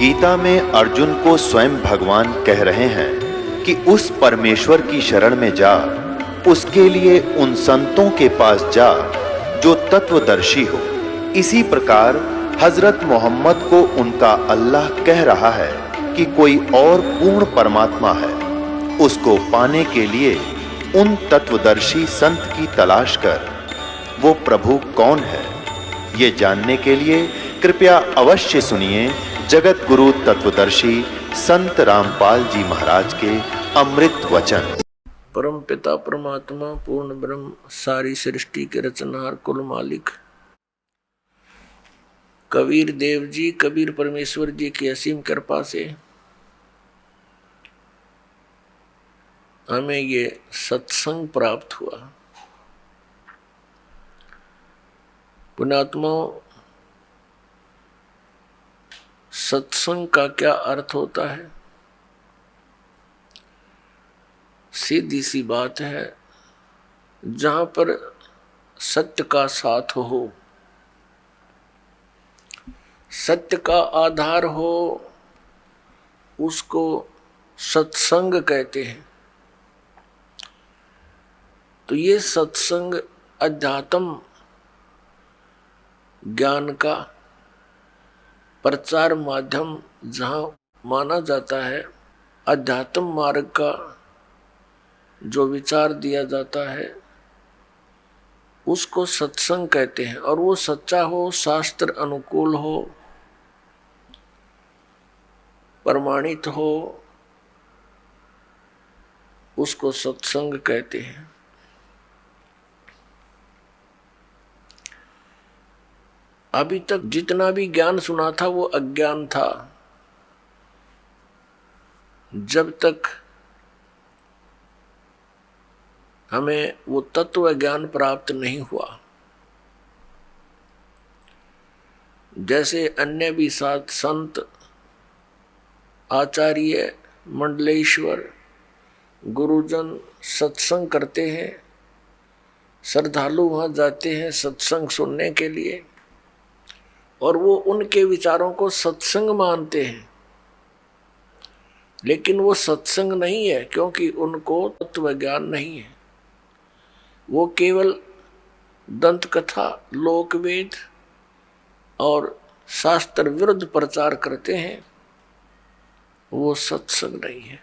गीता में अर्जुन को स्वयं भगवान कह रहे हैं कि उस परमेश्वर की शरण में जा, उसके लिए उन संतों के पास जा जो तत्वदर्शी हो। इसी प्रकार हजरत मोहम्मद को उनका अल्लाह कह रहा है कि कोई और पूर्ण परमात्मा है। उसको पाने के लिए उन तत्वदर्शी संत की तलाश कर। वो प्रभु कौन है, ये जानने के लिए कृपया अवश्य सुनिए जगत गुरु तत्वदर्शी संत रामपाल जी महाराज के अमृत वचन। परम पिता परमात्मा पूर्ण ब्रह्म सारी सृष्टि के रचनहार कुल मालिक कबीर देव जी, कबीर परमेश्वर जी की असीम कृपा से हमें ये सत्संग प्राप्त हुआ। पुण्यात्माओं, सत्संग का क्या अर्थ होता है? सीधी सी बात है, जहां पर सत्य का साथ हो, सत्य का आधार हो, उसको सत्संग कहते हैं। तो ये सत्संग अध्यात्म ज्ञान का प्रचार माध्यम जहां माना जाता है, अध्यात्म मार्ग का जो विचार दिया जाता है उसको सत्संग कहते हैं। और वो सच्चा हो, शास्त्र अनुकूल हो, प्रमाणित हो, उसको सत्संग कहते हैं। अभी तक जितना भी ज्ञान सुना था वो अज्ञान था, जब तक हमें वो तत्व ज्ञान प्राप्त नहीं हुआ। जैसे अन्य भी साथ संत, आचार्य, मंडलेश्वर, गुरुजन सत्संग करते हैं, श्रद्धालु वहां जाते हैं सत्संग सुनने के लिए, और वो उनके विचारों को सत्संग मानते हैं। लेकिन वो सत्संग नहीं है, क्योंकि उनको तत्व ज्ञान नहीं है। वो केवल दंत कथा, लोकवेद और शास्त्र विरुद्ध प्रचार करते हैं। वो सत्संग नहीं है।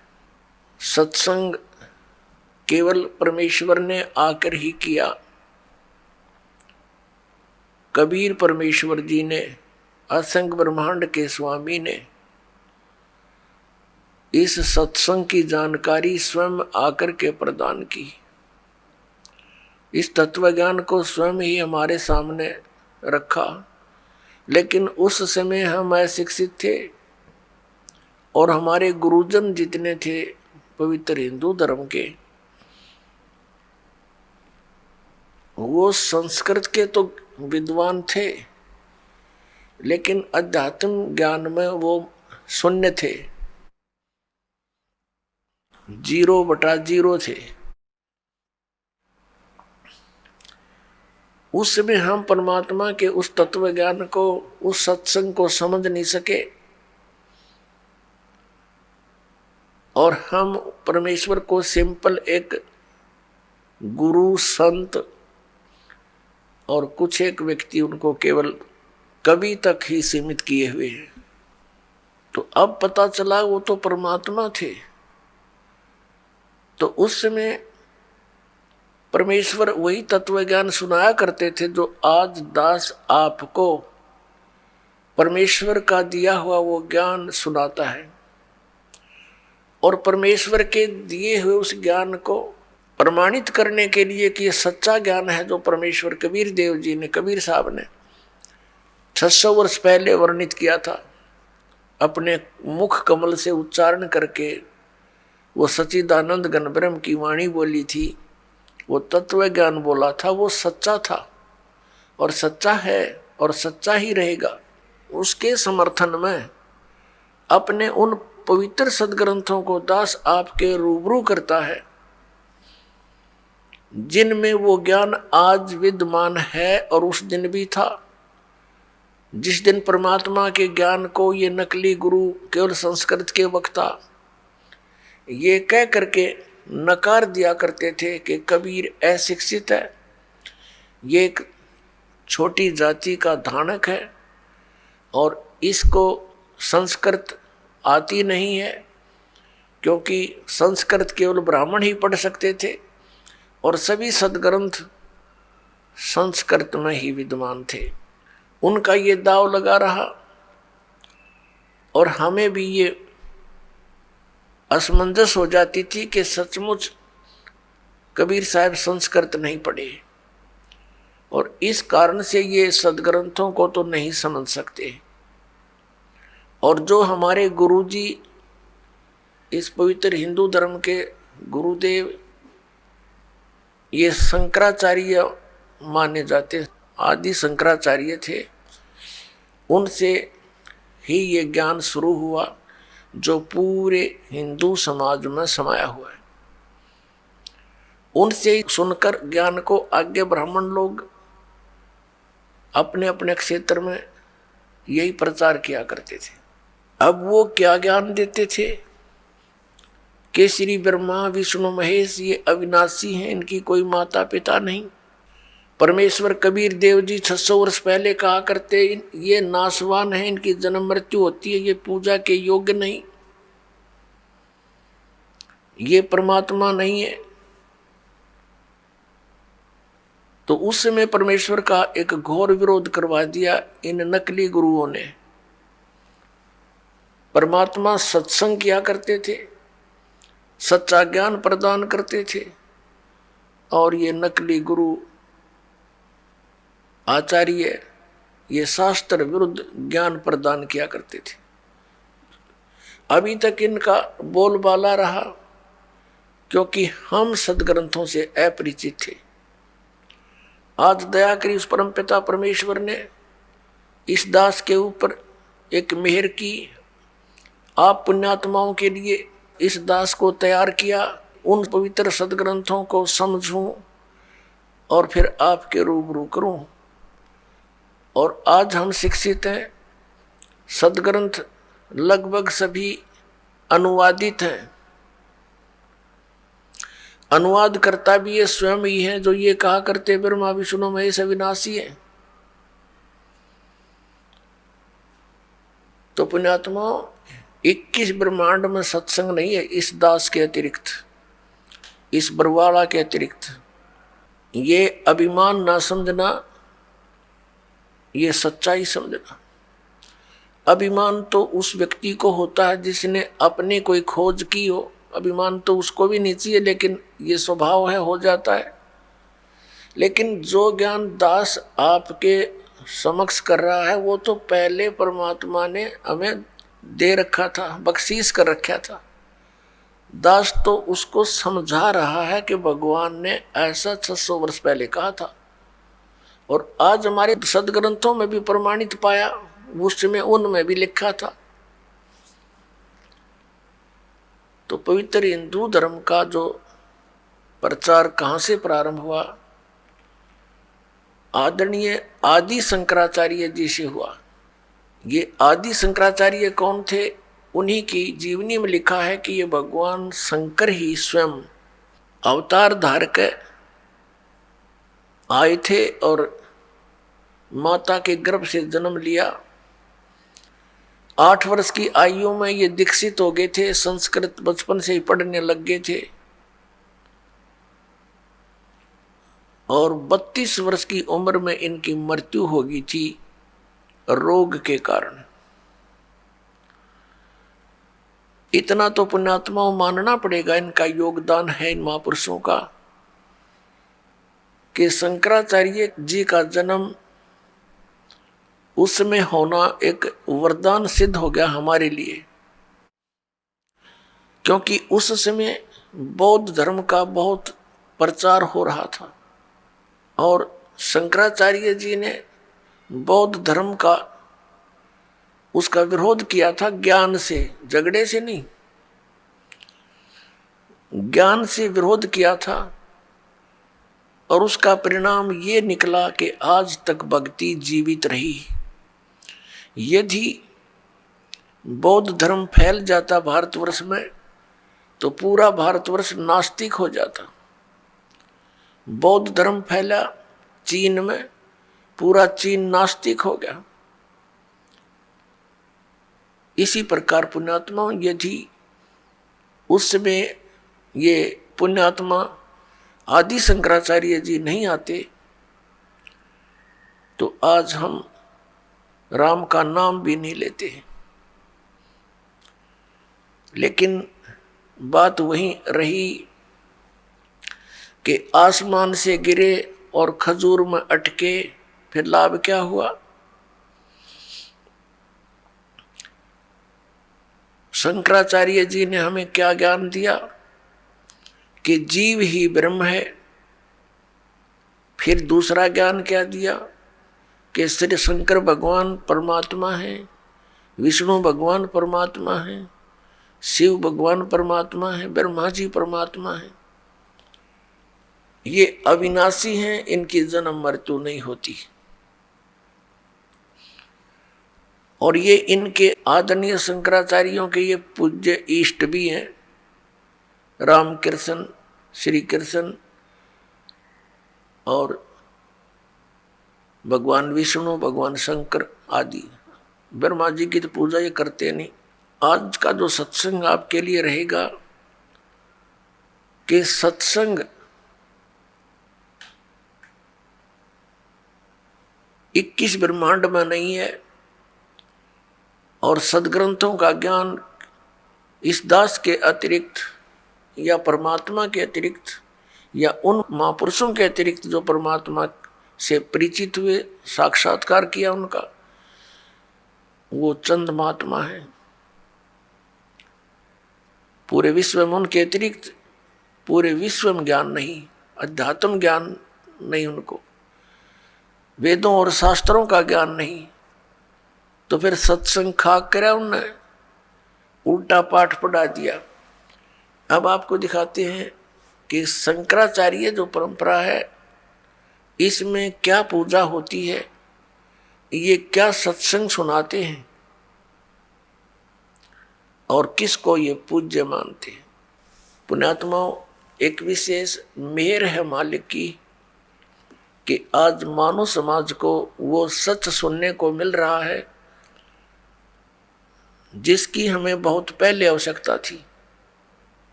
सत्संग केवल परमेश्वर ने आकर ही किया। कबीर परमेश्वर जी ने, असंख्य ब्रह्मांड के स्वामी ने इस सत्संग की जानकारी स्वयं आकर के प्रदान की। इस तत्व ज्ञान को स्वयं ही हमारे सामने रखा। लेकिन उस समय हम अशिक्षित थे, और हमारे गुरुजन जितने थे पवित्र हिंदू धर्म के, वो संस्कृत के तो विद्वान थे, लेकिन अध्यात्म ज्ञान में वो शून्य थे, 0/0 थे। उस समय हम परमात्मा के उस तत्व ज्ञान को, उस सत्संग को समझ नहीं सके, और हम परमेश्वर को सिंपल एक गुरु, संत और कुछ एक व्यक्ति, उनको केवल कवि तक ही सीमित किए हुए हैं। तो अब पता चला वो तो परमात्मा थे। तो उस समय परमेश्वर वही तत्व ज्ञान सुनाया करते थे जो आज दास आपको परमेश्वर का दिया हुआ वो ज्ञान सुनाता है। और परमेश्वर के दिए हुए उस ज्ञान को प्रमाणित करने के लिए कि ये सच्चा ज्ञान है, जो परमेश्वर कबीर देव जी ने, कबीर साहब ने 600 वर्ष पहले वर्णित किया था, अपने मुख कमल से उच्चारण करके वो सच्चिदानंद घन ब्रह्म की वाणी बोली थी, वो तत्व ज्ञान बोला था, वो सच्चा था और सच्चा है और सच्चा ही रहेगा। उसके समर्थन में अपने उन पवित्र सदग्रंथों को दास आपके रूबरू करता है, जिनमें वो ज्ञान आज विद्यमान है और उस दिन भी था। जिस दिन परमात्मा के ज्ञान को ये नकली गुरु केवल संस्कृत के वक्ता ये कह करके नकार दिया करते थे कि कबीर अशिक्षित है, ये एक छोटी जाति का धानक है और इसको संस्कृत आती नहीं है, क्योंकि संस्कृत केवल ब्राह्मण ही पढ़ सकते थे और सभी सद्ग्रंथ संस्कृत में ही विद्यमान थे। उनका ये दाव लगा रहा और हमें भी ये असमंजस हो जाती थी कि सचमुच कबीर साहब संस्कृत नहीं पढ़े और इस कारण से ये सद्ग्रंथों को तो नहीं समझ सकते। और जो हमारे गुरुजी इस पवित्र हिंदू धर्म के गुरुदेव ये शंकराचार्य माने जाते, आदि शंकराचार्य थे, उनसे ही ये ज्ञान शुरू हुआ जो पूरे हिंदू समाज में समाया हुआ है। उनसे सुनकर ज्ञान को आगे ब्राह्मण लोग अपने अपने क्षेत्र में यही प्रचार किया करते थे। अब वो क्या ज्ञान देते थे कि श्री ब्रह्मा विष्णु महेश ये अविनाशी हैं, इनकी कोई माता पिता नहीं। परमेश्वर कबीर देव जी 600 वर्ष पहले कहा करते ये नाशवान है, इनकी जन्म मृत्यु होती है, ये पूजा के योग्य नहीं, ये परमात्मा नहीं है। तो उस समय परमेश्वर का एक घोर विरोध करवा दिया इन नकली गुरुओं ने। परमात्मा सत्संग किया करते थे, सच्चा ज्ञान प्रदान करते थे और ये नकली गुरु आचार्य ये शास्त्र विरुद्ध ज्ञान प्रदान किया करते थे। अभी तक इनका बोलबाला रहा क्योंकि हम सद्ग्रंथों से अपरिचित थे। आज दया करी उस परमपिता परमेश्वर ने इस दास के ऊपर एक मेहर की, आप पुण्यात्माओं के लिए इस दास को तैयार किया, उन पवित्र सद्ग्रंथों को समझूं और फिर आपके रूबरू करूं। और आज हम शिक्षित हैं, सद्ग्रंथ लगभग सभी अनुवादित हैं। अनुवाद करता भी ये स्वयं ही है जो ये कहा करते ब्रह्मा विष्णु महेश अविनाशी है। तो पुण्यात्मा 21 ब्रह्मांड में सत्संग नहीं है इस दास के अतिरिक्त, इस बरवाला के अतिरिक्त। ये अभिमान ना समझना, ये सच्चाई समझना। अभिमान तो उस व्यक्ति को होता है जिसने अपनी कोई खोज की हो, अभिमान तो उसको भी नहीं चाहिए, लेकिन ये स्वभाव है, हो जाता है। लेकिन जो ज्ञान दास आपके समक्ष कर रहा है वो तो पहले परमात्मा ने हमें दे रखा था, बख्शीश कर रखा था। दास तो उसको समझा रहा है कि भगवान ने ऐसा 600 वर्ष पहले कहा था और आज हमारे सद्ग्रंथों में भी प्रमाणित पाया, उस समय उनमें भी लिखा था। तो पवित्र हिंदू धर्म का जो प्रचार कहाँ से प्रारंभ हुआ? आदरणीय आदि शंकराचार्य जी से हुआ। ये आदि शंकराचार्य कौन थे? उन्हीं की जीवनी में लिखा है कि ये भगवान शंकर ही स्वयं अवतार धारक आए थे और माता के गर्भ से जन्म लिया। 8 वर्ष की आयु में ये दीक्षित हो गए थे, संस्कृत बचपन से ही पढ़ने लग गए थे और 32 वर्ष की उम्र में इनकी मृत्यु हो गई थी रोग के कारण। इतना तो पुण्यात्माओं मानना पड़ेगा, इनका योगदान है इन महापुरुषों का कि शंकराचार्य जी का जन्म उस समय होना एक वरदान सिद्ध हो गया हमारे लिए, क्योंकि उस समय बौद्ध धर्म का बहुत प्रचार हो रहा था और शंकराचार्य जी ने बौद्ध धर्म का उसका विरोध किया था ज्ञान से, झगड़े से नहीं, ज्ञान से विरोध किया था। और उसका परिणाम ये निकला कि आज तक भक्ति जीवित रही। यदि बौद्ध धर्म फैल जाता भारतवर्ष में तो पूरा भारतवर्ष नास्तिक हो जाता। बौद्ध धर्म फैला चीन में, पूरा चीन नास्तिक हो गया। इसी प्रकार पुण्यात्मा, यदि उस समय ये पुण्यात्मा आदि शंकराचार्य जी नहीं आते तो आज हम राम का नाम भी नहीं लेते। लेकिन बात वहीं रही कि आसमान से गिरे और खजूर में अटके, फिर लाभ क्या हुआ? शंकराचार्य जी ने हमें क्या ज्ञान दिया कि जीव ही ब्रह्म है। फिर दूसरा ज्ञान क्या दिया कि श्री शंकर भगवान परमात्मा है, विष्णु भगवान परमात्मा है, शिव भगवान परमात्मा है, ब्रह्मा जी परमात्मा है। ये अविनाशी हैं, इनकी जन्म मृत्यु नहीं होती। और ये इनके आदरणीय शंकराचार्यों के ये पूज्य इष्ट भी हैं, रामकृष्ण, श्री कृष्ण और भगवान विष्णु, भगवान शंकर आदि। ब्रह्मा जी की तो पूजा ये करते नहीं। आज का जो सत्संग आपके लिए रहेगा कि सत्संग 21 ब्रह्मांड में नहीं है और सदग्रंथों का ज्ञान इस दास के अतिरिक्त या परमात्मा के अतिरिक्त या उन महापुरुषों के अतिरिक्त जो परमात्मा से परिचित हुए, साक्षात्कार किया उनका, वो चंद महात्मा है। पूरे विश्व में उनके अतिरिक्त पूरे विश्व में ज्ञान नहीं, अध्यात्म ज्ञान नहीं उनको, वेदों और शास्त्रों का ज्ञान नहीं। तो फिर सत्संग खाक करा उनने, उल्टा पाठ पढ़ा दिया। अब आपको दिखाते हैं कि शंकराचार्य जो परंपरा है इसमें क्या पूजा होती है, ये क्या सत्संग सुनाते हैं और किसको ये पूज्य मानते हैं। पुण्यात्माओं, एक विशेष मेहर है मालिक की कि आज मानव समाज को वो सच सुनने को मिल रहा है जिसकी हमें बहुत पहले आवश्यकता थी।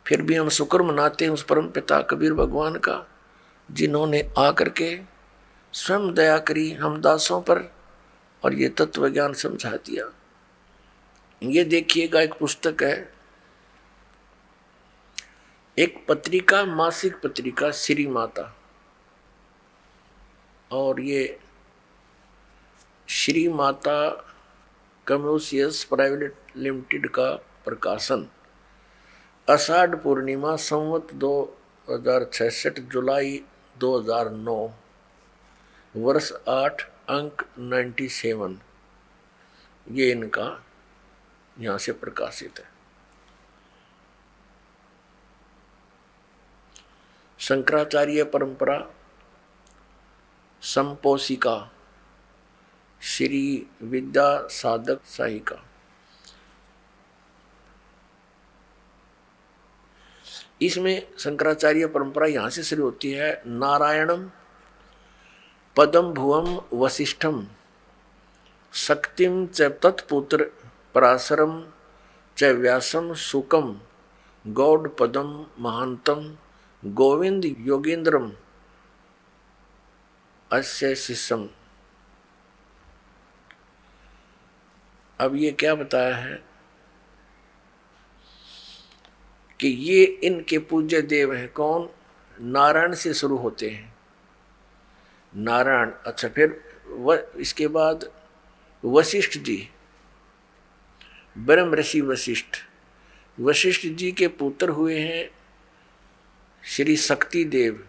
फिर भी हम शुक्र मनाते हैं उस परम पिता कबीर भगवान का, जिन्होंने आकर के स्वयं दया करी हम दासों पर और ये तत्व ज्ञान समझा दिया। ये देखिएगा, एक पुस्तक है, एक पत्रिका, मासिक पत्रिका श्री माता, और ये Shri Mata communications private limited का प्रकाशन, आषाढ़ पूर्णिमा संवत 2066 जुलाई 2009, वर्ष 8, अंक 97, ये इनका यहाँ से प्रकाशित है। शंकराचार्य परंपरा संपोषिका श्री विद्या साधक साहिका। इसमें शंकराचार्य परंपरा यहाँ से शुरू होती है। नारायणम पदम भुवम वसिष्ठम शक्तिम च तत्पुत्र पराशरम च व्यासम सुकम गौड़ पदम महांतम गोविंद योगेंद्रम अस्य शिष्यम। अब ये क्या बताया है कि ये इनके पूज्य देव हैं। कौन? नारायण से शुरू होते हैं, नारायण। अच्छा, फिर इसके बाद वशिष्ठ जी, ब्रह्म ऋषि वशिष्ठ। वशिष्ठ जी के पुत्र हुए हैं श्री शक्ति देव,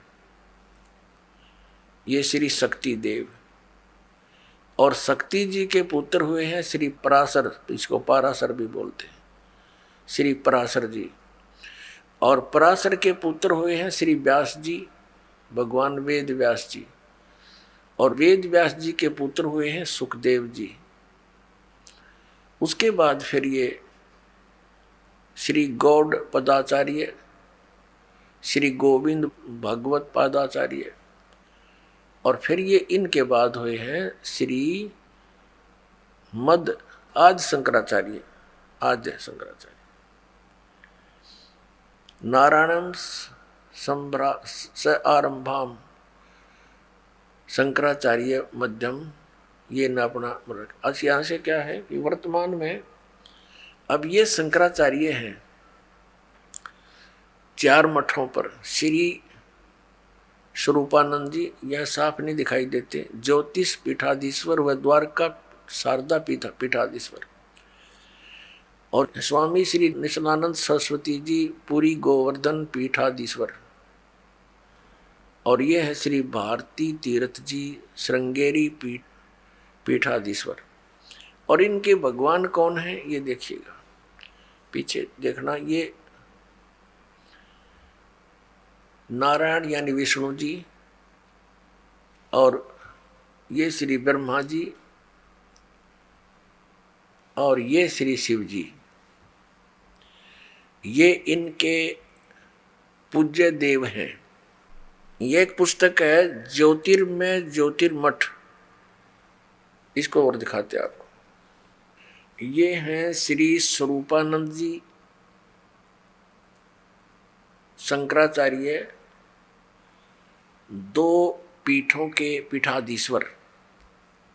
ये श्री शक्ति देव। और शक्ति जी के पुत्र हुए हैं श्री पराशर, इसको पराशर भी बोलते हैं, श्री पराशर जी। और पराशर के पुत्र हुए हैं श्री व्यास जी, भगवान वेद व्यास जी। और वेद व्यास जी के पुत्र हुए हैं सुखदेव जी। उसके बाद फिर ये श्री गौड़ पदाचार्य, श्री गोविंद भगवत पादाचार्य, और फिर ये इनके बाद हुए हैं श्री मद आदि शंकराचार्य, आद्य शंकराचार्य। नारायणम स आरंभाम शंकराचार्य मध्यम, ये न अपना। यहाँ से क्या है कि वर्तमान में अब ये शंकराचार्य हैं 4 मठों पर। श्री स्वरूपानंद जी यह साफ नहीं दिखाई देते, ज्योतिष पीठाधीश्वर व द्वारका शारदा पीठाधीश्वर, और स्वामी श्री निशलानंद सरस्वती जी पुरी गोवर्धन पीठाधीश्वर, और यह है श्री भारती तीर्थ जी श्रृंगेरी पीठाधीश्वर। और इनके भगवान कौन है ये देखिएगा, पीछे देखना, ये नारायण यानी विष्णु जी, और ये श्री ब्रह्मा जी, और ये श्री शिव जी। ये इनके पूज्य देव हैं। ये एक पुस्तक है ज्योतिर्मय ज्योतिर्मठ, इसको और दिखाते आपको। ये हैं श्री स्वरूपानंद जी शंकराचार्य, 2 पीठों के पीठाधीश्वर।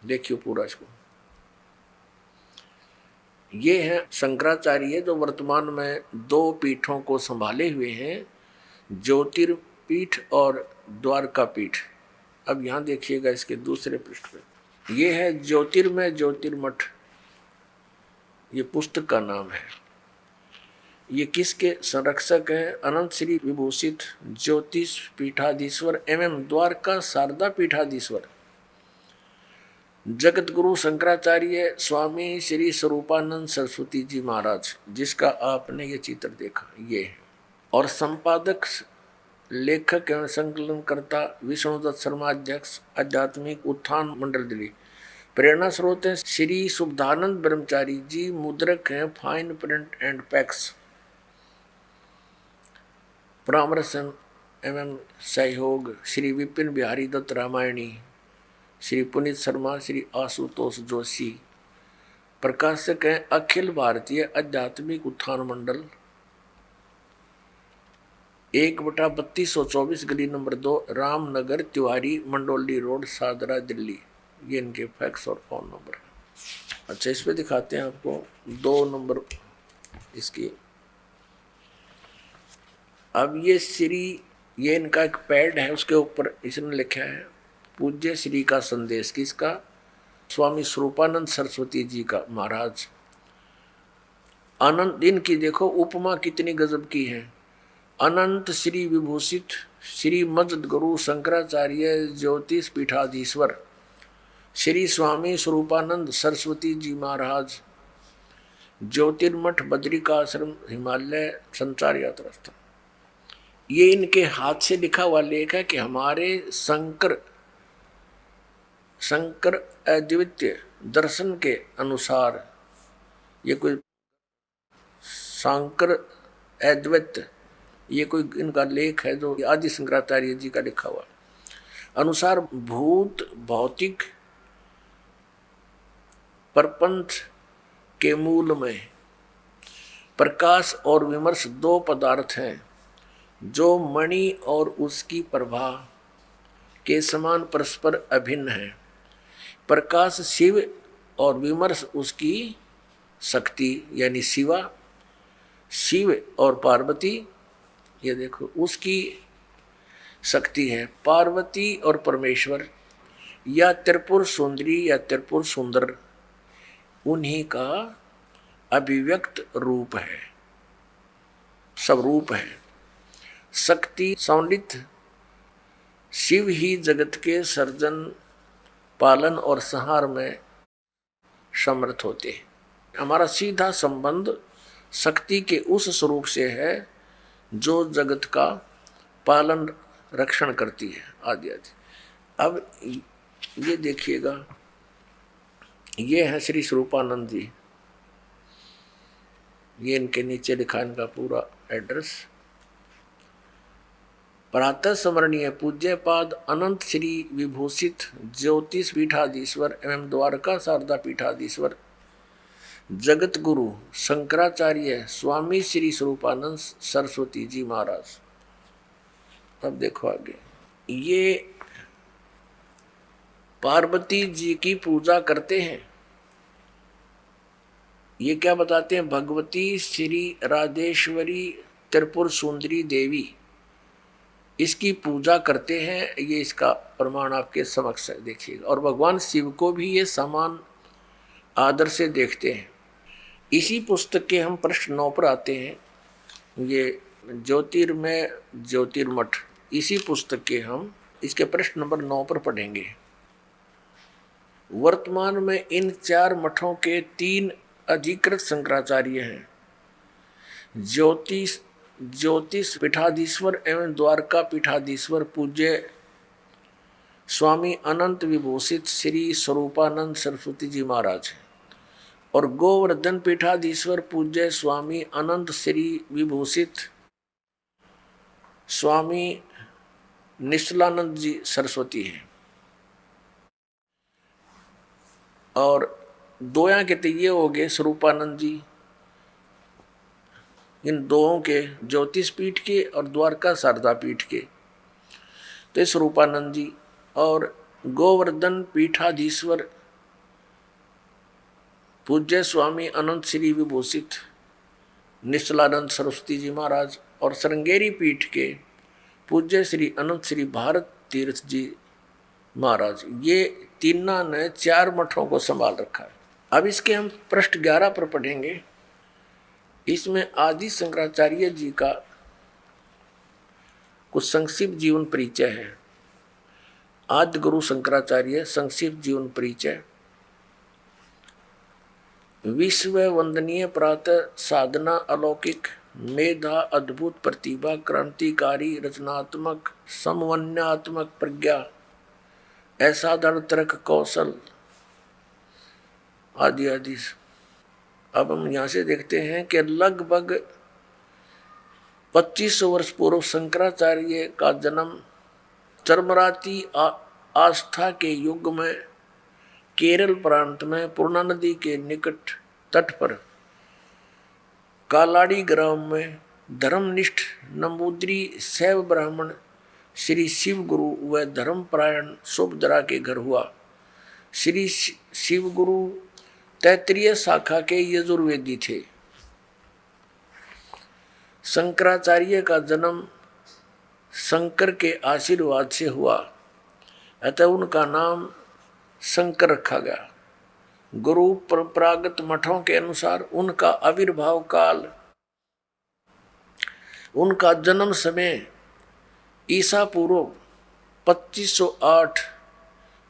देखिए पूरा इसको। ये हैं शंकराचार्य जो वर्तमान में 2 पीठों को संभाले हुए हैं, ज्योतिर्पीठ और द्वारका पीठ। अब यहाँ देखिएगा इसके दूसरे पृष्ठ पे, ये है ज्योतिर्मय ज्योतिर्मठ, ये पुस्तक का नाम है। ये किसके संरक्षक हैं? अनंत श्री विभूषित ज्योतिष पीठाधीश्वर एवं द्वारका शारदा पीठाधीश्वर जगत गुरु शंकराचार्य स्वामी श्री स्वरूपानंद सरस्वती जी महाराज, जिसका आपने ये चित्र देखा, ये है। और संपादक लेखक एवं संकलनकर्ता विष्णुदत्त शर्मा, अध्यक्ष आध्यात्मिक उत्थान मंडल दिल्ली। प्रेरणा स्रोत है श्री शुद्धानंद ब्रह्मचारी जी, मुद्रक हैं फाइन प्रिंट एंड पैक्स। परामर्श एवं सहयोग श्री विपिन बिहारी दत्त रामायणी, श्री पुनीत शर्मा, श्री आशुतोष जोशी। प्रकाशक हैं अखिल भारतीय आध्यात्मिक उत्थान मंडल, 1/3224 गली नंबर 2, रामनगर तिवारी मंडोली रोड, सादरा दिल्ली। ये इनके फैक्स और फोन नंबर। अच्छा, इस पे दिखाते हैं आपको 2 नंबर इसकी। अब ये इनका एक पैड है, उसके ऊपर इसने लिखा है पूज्य श्री का संदेश। किसका? स्वामी स्वरूपानंद सरस्वती जी का महाराज। अनंत, इनकी देखो उपमा कितनी गजब की है। अनंत श्री विभूषित श्री मजद गुरु शंकराचार्य ज्योतिष पीठाधीश्वर श्री स्वामी स्वरूपानंद सरस्वती जी महाराज, ज्योतिर्मठ बद्रिकाश्रम हिमालय संचार यात्रा स्थल। ये इनके हाथ से लिखा हुआ लेख है कि हमारे शंकर अद्वितीय दर्शन के अनुसार, ये कोई शंकर अद्वैत, ये कोई इनका लेख है जो आदि शंकराचार्य जी का लिखा हुआ अनुसार, भूत भौतिक प्रपंच के मूल में प्रकाश और विमर्श 2 पदार्थ हैं जो मणि और उसकी प्रभा के समान परस्पर अभिन्न है। प्रकाश शिव और विमर्श उसकी शक्ति यानी शिवा, शिव और पार्वती, ये देखो उसकी शक्ति है। पार्वती और परमेश्वर या त्रिपुर सुंदरी या त्रिपुर सुंदर उन्हीं का अभिव्यक्त रूप है, सब रूप है। शक्ति सौंदित शिव ही जगत के सर्जन, पालन और संहार में समर्थ होते हैं। हमारा सीधा संबंध शक्ति के उस स्वरूप से है जो जगत का पालन रक्षण करती है आदि आदि। अब ये देखिएगा, ये है श्री स्वरूपानंद जी। ये इनके नीचे लिखा है इनका पूरा एड्रेस। प्रातः स्मरणीय पूज्य पाद अनंत श्री विभूषित ज्योतिष पीठाधीश्वर एवं द्वारका शारदा पीठाधीश्वर जगत गुरु शंकराचार्य स्वामी श्री स्वरूपानंद सरस्वती जी महाराज। अब देखो आगे, ये पार्वती जी की पूजा करते हैं। ये क्या बताते हैं? भगवती श्री राजेश्वरी त्रिपुर सुंदरी देवी, इसकी पूजा करते हैं। ये इसका प्रमाण आपके समक्ष है, देखिएगा। और भगवान शिव को भी ये समान आदर से देखते हैं। इसी पुस्तक के हम प्रश्न 9 पर आते हैं। ये ज्योतिर्मय ज्योतिर्मठ, इसी पुस्तक के हम इसके प्रश्न नंबर 9 पर पढ़ेंगे। वर्तमान में इन 4 मठों के 3 अधिकृत शंकराचार्य हैं। ज्योतिष पीठाधीश्वर एवं द्वारका पीठाधीश्वर पूज्य स्वामी अनंत विभूषित श्री स्वरूपानंद सरस्वती जी महाराज हैं। और गोवर्धन पीठाधीश्वर पूज्य स्वामी अनंत श्री विभूषित स्वामी निश्चलानंद जी सरस्वती हैं। और दोया के तो ये हो गए स्वरूपानंद जी, इन दोनों के ज्योतिष पीठ के और द्वारका शारदा पीठ के, तो स्वरूपानंद जी। और गोवर्धन पीठाधीश्वर पूज्य स्वामी अनंत श्री विभूषित निश्चलानंद सरस्वती जी महाराज। और श्रृंगेरी पीठ के पूज्य श्री अनंत श्री भारत तीर्थ जी महाराज। ये तीनों ने 4 मठों को संभाल रखा है। अब इसके हम पृष्ठ 11 पर पढ़ेंगे। इसमें आदि शंकराचार्य जी का कुछ संक्षिप्त जीवन परिचय है। आदि गुरु शंकराचार्य संक्षिप्त जीवन परिचय। विश्व वंदनीय प्रातः साधना, अलौकिक मेधा, अद्भुत प्रतिभा, क्रांतिकारी रचनात्मक समन्वयात्मक प्रज्ञा, असाधारण तर्क कौशल आदि आदि। अब हम यहाँ से देखते हैं कि लगभग 2500 वर्ष पूर्व शंकराचार्य का जन्म चरमराती आस्था के युग में केरल प्रांत में पूर्णा नदी के निकट तट पर कालाड़ी ग्राम में धर्मनिष्ठ नंबूद्री शैव ब्राह्मण श्री शिव गुरु व धर्मपरायण सुभद्रा के घर हुआ। श्री शिव गुरु तैत्रीय शाखा के यजुर्वेदी थे। शंकराचार्य का जन्म शंकर के आशीर्वाद से हुआ, अतः उनका नाम शंकर रखा गया। गुरु परंपरागत मठों के अनुसार उनका आविर्भाव काल, उनका जन्म समय ईसा पूर्व 2508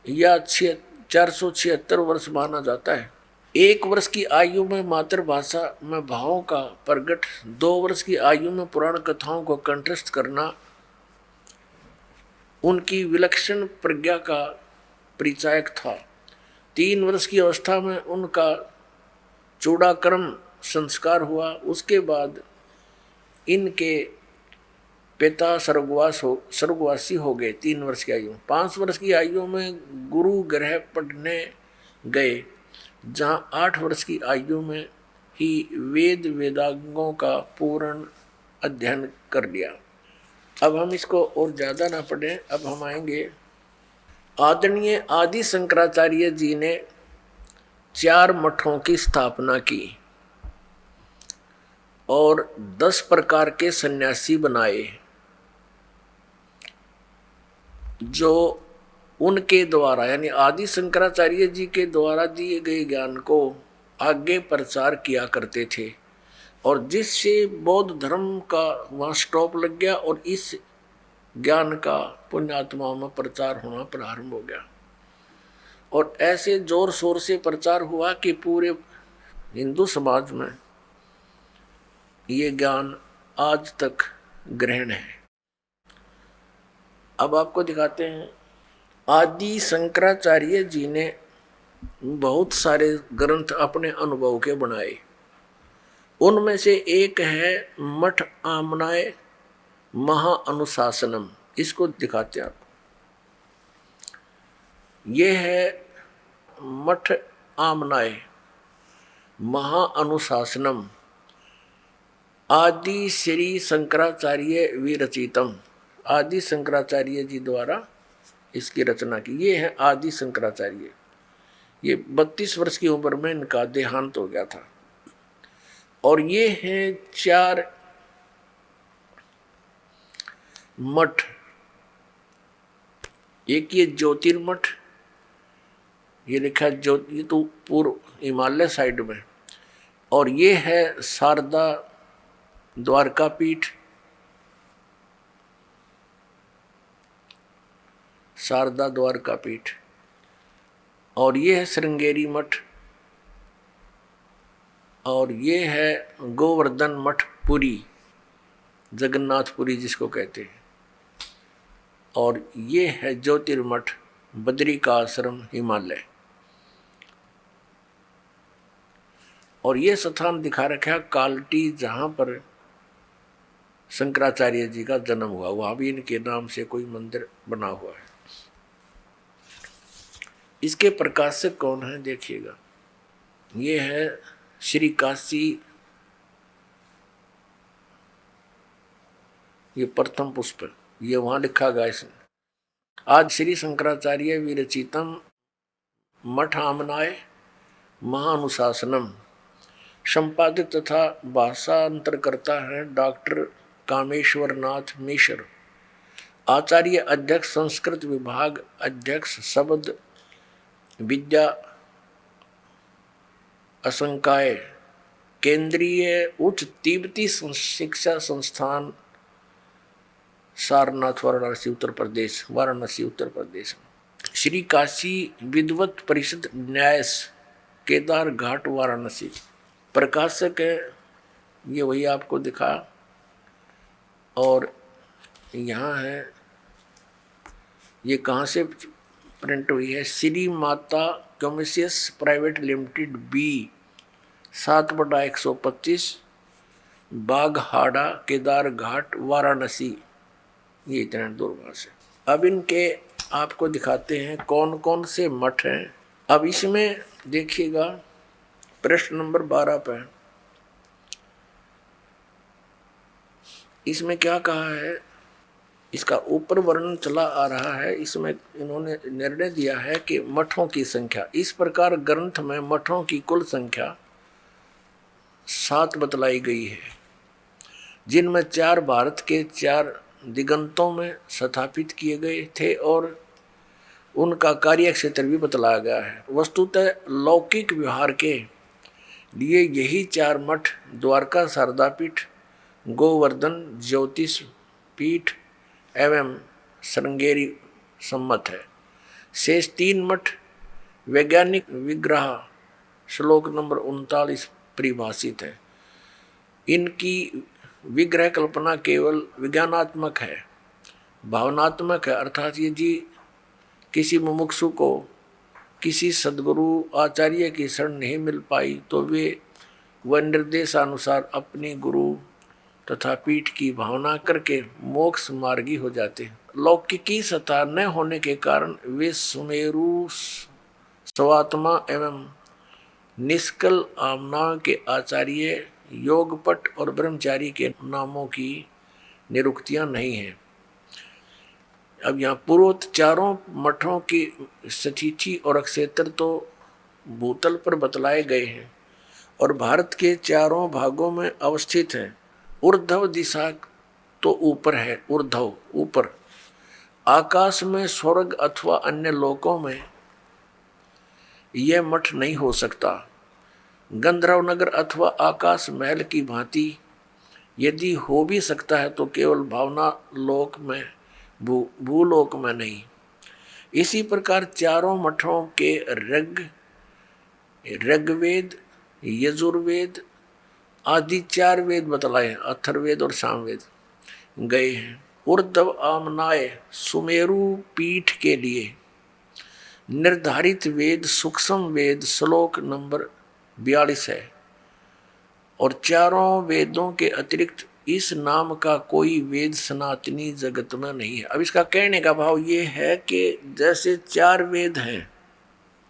या 476 वर्ष माना जाता है। 1 वर्ष की आयु में मातृभाषा में भावों का प्रगट, 2 वर्ष की आयु में पुराण कथाओं को कंठस्थ करना उनकी विलक्षण प्रज्ञा का परिचायक था। 3 वर्ष की अवस्था में उनका चूड़ाकर्म संस्कार हुआ। उसके बाद इनके पिता स्वर्गवासी हो गए 3 वर्ष की आयु। 5 वर्ष की आयु में गुरु गृह पढ़ने गए, जहाँ 8 वर्ष की आयु में ही वेदांगों का पूर्ण अध्ययन कर लिया। अब हम इसको और ज़्यादा ना पढ़ें। अब हम आएंगे, आदरणीय आदि शंकराचार्य जी ने 4 मठों की स्थापना की और 10 प्रकार के सन्यासी बनाए, जो उनके द्वारा यानी आदि शंकराचार्य जी के द्वारा दिए गए ज्ञान को आगे प्रचार किया करते थे। और जिससे बौद्ध धर्म का वहाँ स्टॉप लग गया और इस ज्ञान का पुण्यात्माओं में प्रचार होना प्रारंभ हो गया। और ऐसे जोर शोर से प्रचार हुआ कि पूरे हिंदू समाज में ये ज्ञान आज तक ग्रहण है। अब आपको दिखाते हैं आदि शंकराचार्य जी ने बहुत सारे ग्रंथ अपने अनुभव के बनाए। उनमें से एक है मठ आमनाय महाअनुशासनम। इसको दिखाते हैं आपको। ये है मठ आमनाय महाअनुशासनम आदि श्री शंकराचार्य विरचितम। आदि शंकराचार्य जी द्वारा इसकी रचना की। ये है आदि शंकराचार्य। ये 32 वर्ष की उम्र में इनका देहांत हो गया था। और ये हैं 4 मठ। एक ये ज्योतिर्मठ, ये लिखा ज्योति, ये तो पूर्व हिमालय साइड में। और ये है शारदा द्वारका पीठ, शारदा द्वारका पीठ। और ये है श्रृंगेरी मठ। और ये है गोवर्धन मठ पुरी, जगन्नाथपुरी जिसको कहते हैं। और ये है ज्योतिर्मठ बद्री का आश्रम हिमालय। और ये स्थान दिखा रखा है कालटी, जहां पर शंकराचार्य जी का जन्म हुआ। वहां भी इनके नाम से कोई मंदिर बना हुआ है। इसके प्रकाशक कौन है देखिएगा। ये है श्री काशी, ये प्रथम पुष्प, ये वहां लिखा गया इसने। आज श्री शंकराचार्य विरचितम मठ आमनाय महानुशासनम। संपादक तथा भाषांतरकर्ता है डॉक्टर कामेश्वर नाथ मिश्र। आचार्य अध्यक्ष संस्कृत विभाग, अध्यक्ष शब्द विद्या असंकाय, केंद्रीय उच्च तिब्बती शिक्षा संस्थान, सारनाथ, वाराणसी उत्तर प्रदेश, वाराणसी उत्तर प्रदेश। श्री काशी विद्वत परिषद न्यास, केदार घाट, वाराणसी। प्रकाशक है ये वही आपको दिखा। और यहाँ है, ये कहाँ से प्रिंट हुई है, Shri Mata कमर्शियस private limited B 7/125 बाघहाड़ा, Kedar घाट, वाराणसी। ये इतना दूर वहां से। अब इनके आपको दिखाते हैं कौन कौन से मठ हैं। अब इसमें देखिएगा प्रश्न नंबर 12 पे इसमें क्या कहा है, इसका ऊपर वर्णन चला आ रहा है। इसमें इन्होंने निर्णय दिया है कि मठों की संख्या, इस प्रकार ग्रंथ में मठों की कुल संख्या 7 बतलाई गई है, जिनमें 4 भारत के 4 दिगंतों में स्थापित किए गए थे और उनका कार्य क्षेत्र भी बतलाया गया है। वस्तुतः लौकिक व्यवहार के लिए यही 4 मठ द्वारका शारदापीठ, गोवर्धन ज्योतिष पीठ एवं श्रृंगेरी सम्मत है। शेष 3 मठ वैज्ञानिक विग्रह श्लोक नंबर 39 परिभाषित है। इनकी विग्रह कल्पना केवल विज्ञानात्मक है, भावनात्मक है। अर्थात यदि किसी मुमुक्षु को किसी सद्गुरु आचार्य की शरण नहीं मिल पाई तो वे वह निर्देशानुसार अपनी गुरु तथा पीठ की भावना करके मोक्ष मार्गी हो जाते हैं। लौकिकी सत्ता न होने के कारण वे सुमेरु स्वात्मा एवं निष्कल आमना के आचार्य, योगपट और ब्रह्मचारी के नामों की निरुक्तियां नहीं हैं। अब यहाँ पूर्वोक्त 4 मठों की स्थिति और क्षेत्र तो भूतल पर बतलाए गए हैं और भारत के 4 भागों में अवस्थित हैं। ऊर्ध्व दिशा तो ऊपर है, ऊर्ध्व ऊपर। आकाश में, स्वर्ग अथवा अन्य लोकों में यह मठ नहीं हो सकता। गंधर्व नगर अथवा आकाश महल की भांति यदि हो भी सकता है तो केवल भावना लोक में, भूलोक में नहीं। इसी प्रकार 4 मठों के ऋग्वेद, यजुर्वेद आदि 4 वेद बतलाए, अथर्ववेद और सामवेद गए हैं। ऊर्ध्व आमनाय सुमेरु पीठ के लिए निर्धारित वेद सूक्ष्म वेद श्लोक नंबर 42 है। और चारों वेदों के अतिरिक्त इस नाम का कोई वेद सनातनी जगत में नहीं है। अब इसका कहने का भाव ये है कि जैसे 4 वेद हैं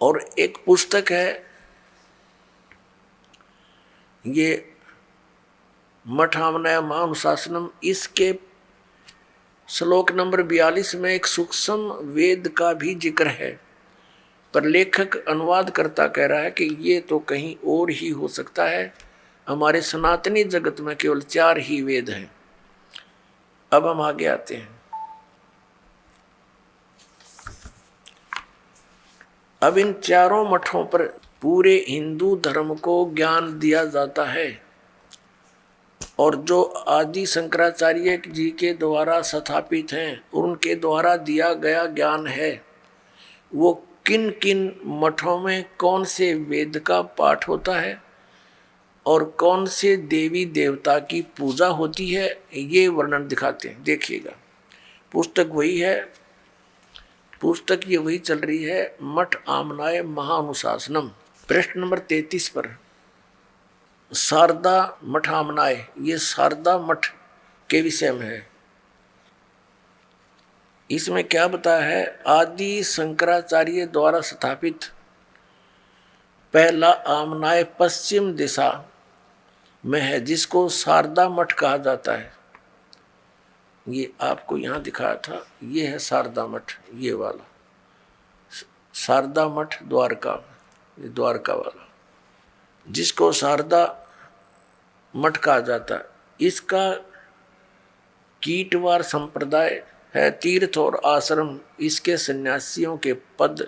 और एक पुस्तक है, ये मठामनय महानुशासनम, इसके श्लोक नंबर 42 में एक सूक्ष्म वेद का भी जिक्र है, पर लेखक अनुवादकर्ता कह रहा है कि ये तो कहीं और ही हो सकता है, हमारे सनातनी जगत में केवल 4 ही वेद हैं। अब हम आगे आते हैं। अब इन चारों मठों पर पूरे हिंदू धर्म को ज्ञान दिया जाता है, और जो आदि शंकराचार्य जी के द्वारा स्थापित हैं और उनके द्वारा दिया गया ज्ञान है, वो किन किन मठों में कौन से वेद का पाठ होता है और कौन से देवी देवता की पूजा होती है, ये वर्णन दिखाते हैं। देखिएगा, पुस्तक वही है, पुस्तक ये वही चल रही है, मठ आमनाय महानुशासनम, पृष्ठ नंबर 33 पर शारदा मठ आमनाय, ये शारदा मठ के विषय में है। इसमें क्या बताया है, आदि शंकराचार्य द्वारा स्थापित पहला आमनाय पश्चिम दिशा में है, जिसको शारदा मठ कहा जाता है। ये आपको यहाँ दिखाया था, ये है शारदा मठ, ये वाला शारदा मठ द्वारका, ये द्वारका वाला, जिसको शारदा मठ कहा जाता है। इसका कीटवार संप्रदाय है, तीर्थ और आश्रम इसके सन्यासियों के पद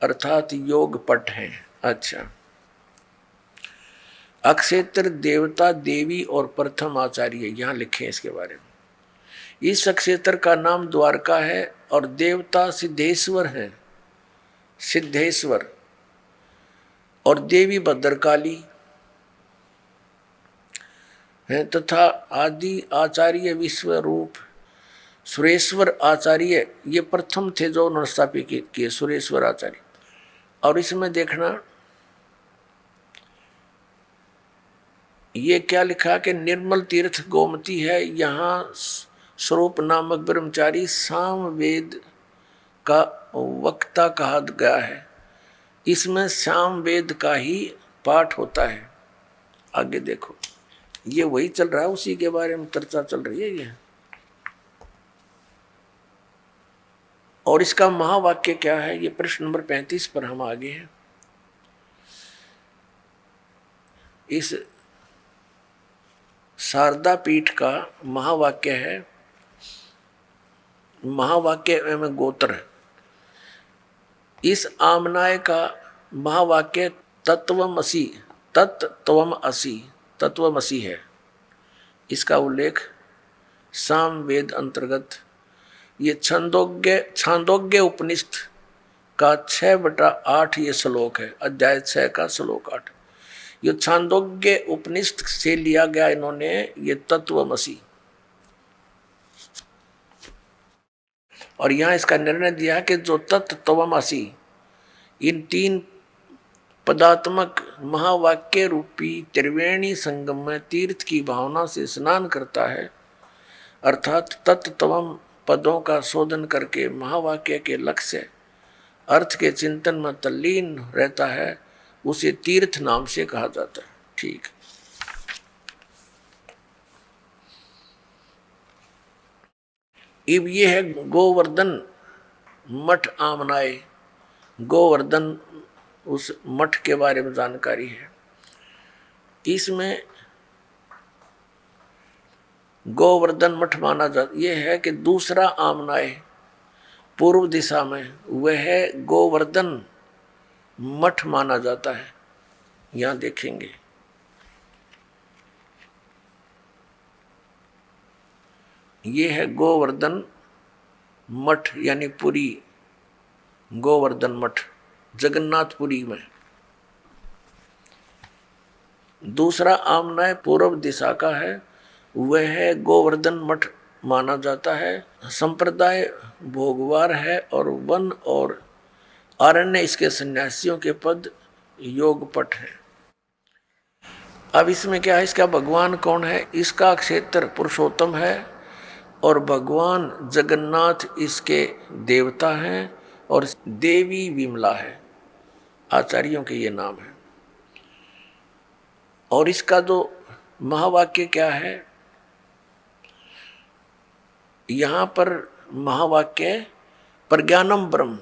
अर्थात योग पट हैं। अच्छा, अक्षेत्र देवता देवी और प्रथम आचार्य यहाँ लिखे हैं इसके बारे में। इस अक्षेत्र का नाम द्वारका है और देवता सिद्धेश्वर हैं, सिद्धेश्वर, और देवी भद्रकाली हैं, तथा आदि आचार्य विश्वरूप सुरेश्वर आचार्य, ये प्रथम थे जो उन्होंने स्थापित किए, सुरेश्वर आचार्य। और इसमें देखना ये क्या लिखा कि निर्मल तीर्थ गोमती है, यहाँ स्वरूप नामक ब्रह्मचारी साम वेद का वक्ता कहा गया है। इसमें साम वेद का ही पाठ होता है। आगे देखो, ये वही चल रहा है, उसी के बारे में चर्चा चल रही है ये। और इसका महावाक्य क्या है, ये प्रश्न नंबर 35 पर हम आगे हैं। इस शारदा पीठ का महावाक्य है, महावाक्य में गोत्र है। इस आमनाय का महावाक्य तत्वमसि, तत्त्वमसि, तत्वमसि है। इसका उल्लेख साम वेद अंतर्गत ये छांदोग्य उपनिषद का 6/8 ये श्लोक है, अध्याय 6 का श्लोक 8। ये छांदोग्य उपनिषद से लिया गया इन्होंने ये तत्वमसि, और यहाँ इसका निर्णय दिया कि जो तत्वमसि इन 3 पदात्मक महावाक्य रूपी त्रिवेणी संगम में तीर्थ की भावना से स्नान करता है, अर्थात तत्त्वम पदों का शोधन करके महावाक्य के लक्ष्य अर्थ के चिंतन में तल्लीन रहता है, उसे तीर्थ नाम से कहा जाता है। ठीक, अब ये है गोवर्धन मठ आमनाय। गोवर्धन उस मठ के बारे में जानकारी है। इसमें गोवर्धन मठ माना जाता, यह है कि दूसरा आमनाय पूर्व दिशा में वह गोवर्धन मठ माना जाता है। यहाँ देखेंगे ये है गोवर्धन मठ, यानी पुरी गोवर्धन मठ जगन्नाथपुरी में। दूसरा आमनाय पूर्व दिशा का है, वह है गोवर्धन मठ माना जाता है। संप्रदाय भोगवार है और वन और आरण्य इसके सन्यासियों के पद योगपट है। अब इसमें क्या है, इसका भगवान कौन है? इसका क्षेत्र पुरुषोत्तम है और भगवान जगन्नाथ इसके देवता हैं और देवी विमला है। आचार्यों के ये नाम है। और इसका जो महावाक्य क्या है, यहां पर महावाक्य प्रज्ञानम ब्रह्म,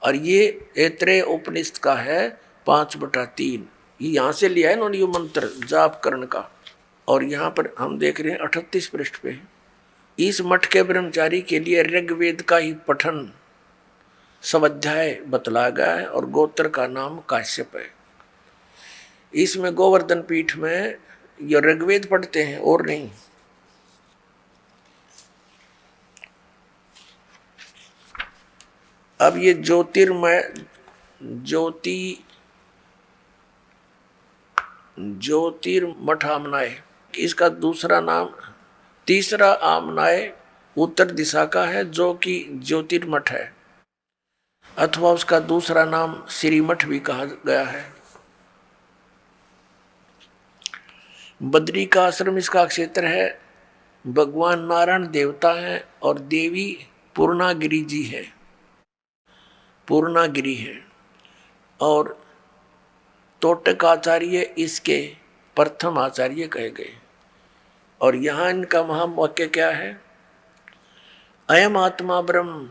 और ये ऐत्रेय उपनिषद का है 5/3। ये यहां से लिया है इन्होंने ये मंत्र जाप करण का। और यहाँ पर हम देख रहे हैं 38 पृष्ठ पे। इस मठ के ब्रह्मचारी के लिए ऋग्वेद का ही पठन स्वाध्याय बतलाया गया है और गोत्र का नाम काश्यप है। इसमें गोवर्धन पीठ में ये ऋग्वेद पढ़ते हैं और नहीं। अब ये ज्योतिर्मठ आमनाय, इसका दूसरा नाम, तीसरा आमनाय उत्तर दिशा का है जो कि ज्योतिर्मठ है, अथवा उसका दूसरा नाम श्रीमठ भी कहा गया है। बद्री का आश्रम इसका क्षेत्र है। भगवान नारायण देवता हैं और देवी पूर्णागिरी जी है, पूर्णागिरी है। और तोटक आचार्य इसके प्रथम आचार्य कहे गए। और यहाँ इनका महावाक्य क्या है, अयम आत्मा ब्रह्म,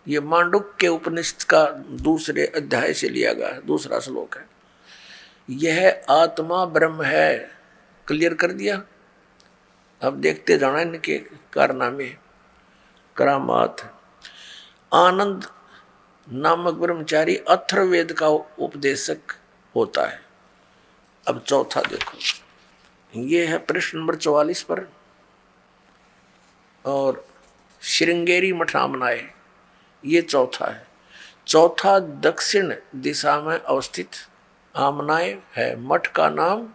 ये मांडुक्य के उपनिषद का दूसरे अध्याय से लिया गया है, दूसरा श्लोक है। यह आत्मा ब्रह्म है, क्लियर कर दिया। अब देखते जाना इनके कारनामे करामात। आनंद नामक ब्रह्मचारी अथर्ववेद का उपदेशक होता है। अब चौथा देखो, ये है प्रश्न नंबर 44 पर। और श्रृंगेरी मठ आमनाय, ये चौथा है। चौथा दक्षिण दिशा में अवस्थित आमनाय है। मठ का नाम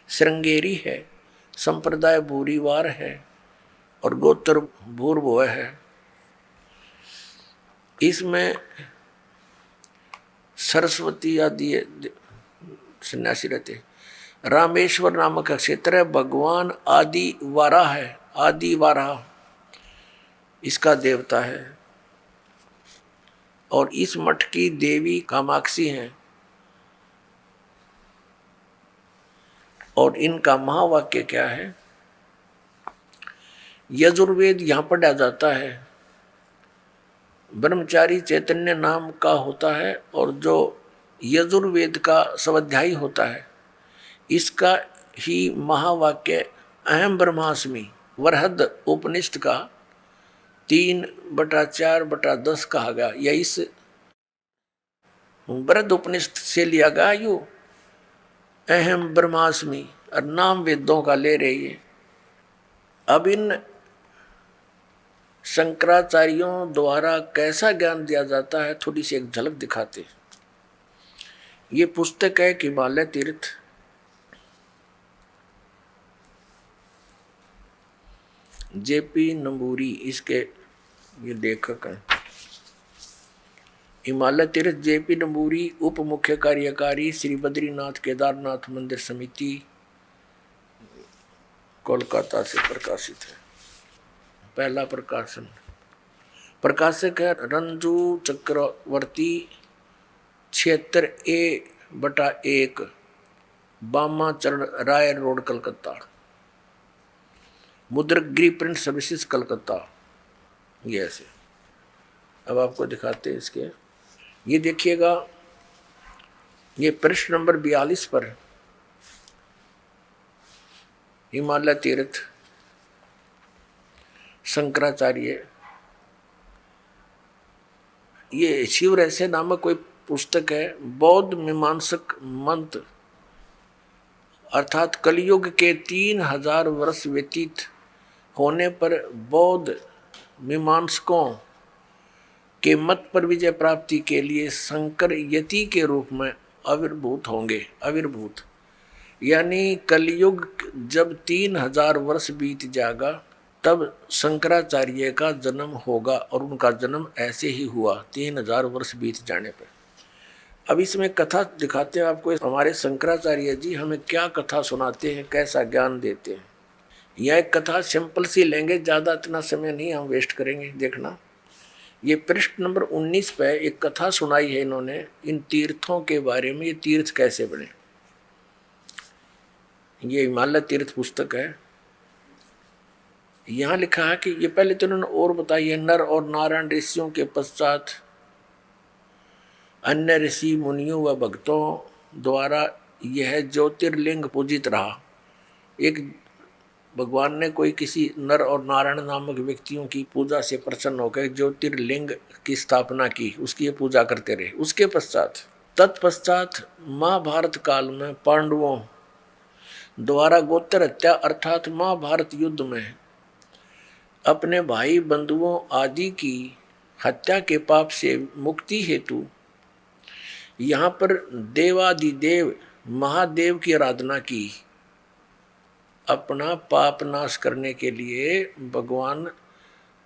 श्रृंगेरी है, संप्रदाय भूरीवार है और गोत्र भूर्भुव है। इसमें सरस्वती आदि सन्यासी रहते। रामेश्वर नामक क्षेत्र है। भगवान आदि वाराह है, आदि वाराह इसका देवता है। और इस मठ की देवी कामाक्षी हैं। और इनका महावाक्य क्या है, यजुर्वेद यहां पढ़ा जाता है। ब्रह्मचारी चैतन्य नाम का होता है और जो यजुर्वेद का स्वाध्यायी होता है, इसका ही महावाक्य अहम ब्रह्मास्मि वरहद उपनिषद का 3/4/10 कहा गया। या इस वरहद उपनिषद से लिया गया यू अहम ब्रह्मास्मि, और नाम वेदों का ले रही है। अब इन शंकराचार्यों द्वारा कैसा ज्ञान दिया जाता है, थोड़ी सी एक झलक दिखाते। ये पुस्तक है हिमालय तीर्थ, जेपी नंबूरी इसके ये लेखक हैं। हिमालय तीर्थ जेपी नंबूरी उप मुख्य कार्यकारी श्री बद्रीनाथ केदारनाथ मंदिर समिति, कोलकाता से प्रकाशित है। पहला प्रकाशन, प्रकाशक है रंजू चक्रवर्ती, 76A/1 बामा चरण राय रोड कलकत्ता। मुद्रक गृह प्रिंट सर्विसेज कलकत्ता। ये ऐसे। अब आपको दिखाते हैं इसके, ये देखिएगा, ये प्रश्न नंबर 42 पर हिमालय तीर्थ शंकराचार्य, ये शिव रहस्य नामक कोई पुस्तक है। बौद्ध मीमांसक मंत्र अर्थात कलयुग के 3000 वर्ष व्यतीत होने पर बौद्ध मीमांसकों के मत पर विजय प्राप्ति के लिए शंकर यति के रूप में आविर्भूत होंगे। आविर्भूत यानी कलयुग जब 3000 वर्ष बीत जाएगा तब शंकराचार्य का जन्म होगा और उनका जन्म ऐसे ही हुआ 3000 वर्ष बीत जाने पर। अब इसमें कथा दिखाते हैं आपको, हमारे शंकराचार्य जी हमें क्या कथा सुनाते हैं, कैसा ज्ञान देते हैं। यह एक कथा सिंपल सी लेंगे, ज़्यादा इतना समय नहीं हम वेस्ट करेंगे। देखना, ये पृष्ठ नंबर 19 पे एक कथा सुनाई है इन्होंने इन तीर्थों के बारे में। ये तीर्थ कैसे बने, ये हिमालय तीर्थ पुस्तक है। यहाँ लिखा है कि ये पहले तो उन्होंने और बताई है, नर और नारायण ऋषियों के पश्चात अन्य ऋषि मुनियों व भक्तों द्वारा यह ज्योतिर्लिंग पूजित रहा। एक भगवान ने कोई किसी नर और नारायण नामक व्यक्तियों की पूजा से प्रसन्न होकर ज्योतिर्लिंग की स्थापना की, उसकी पूजा करते रहे। उसके पश्चात तत्पश्चात महाभारत काल में पांडवों द्वारा गोत्र हत्या अर्थात महाभारत युद्ध में अपने भाई बंधुओं आदि की हत्या के पाप से मुक्ति हेतु यहाँ पर देवादिदेव महादेव की आराधना की। अपना पाप नाश करने के लिए भगवान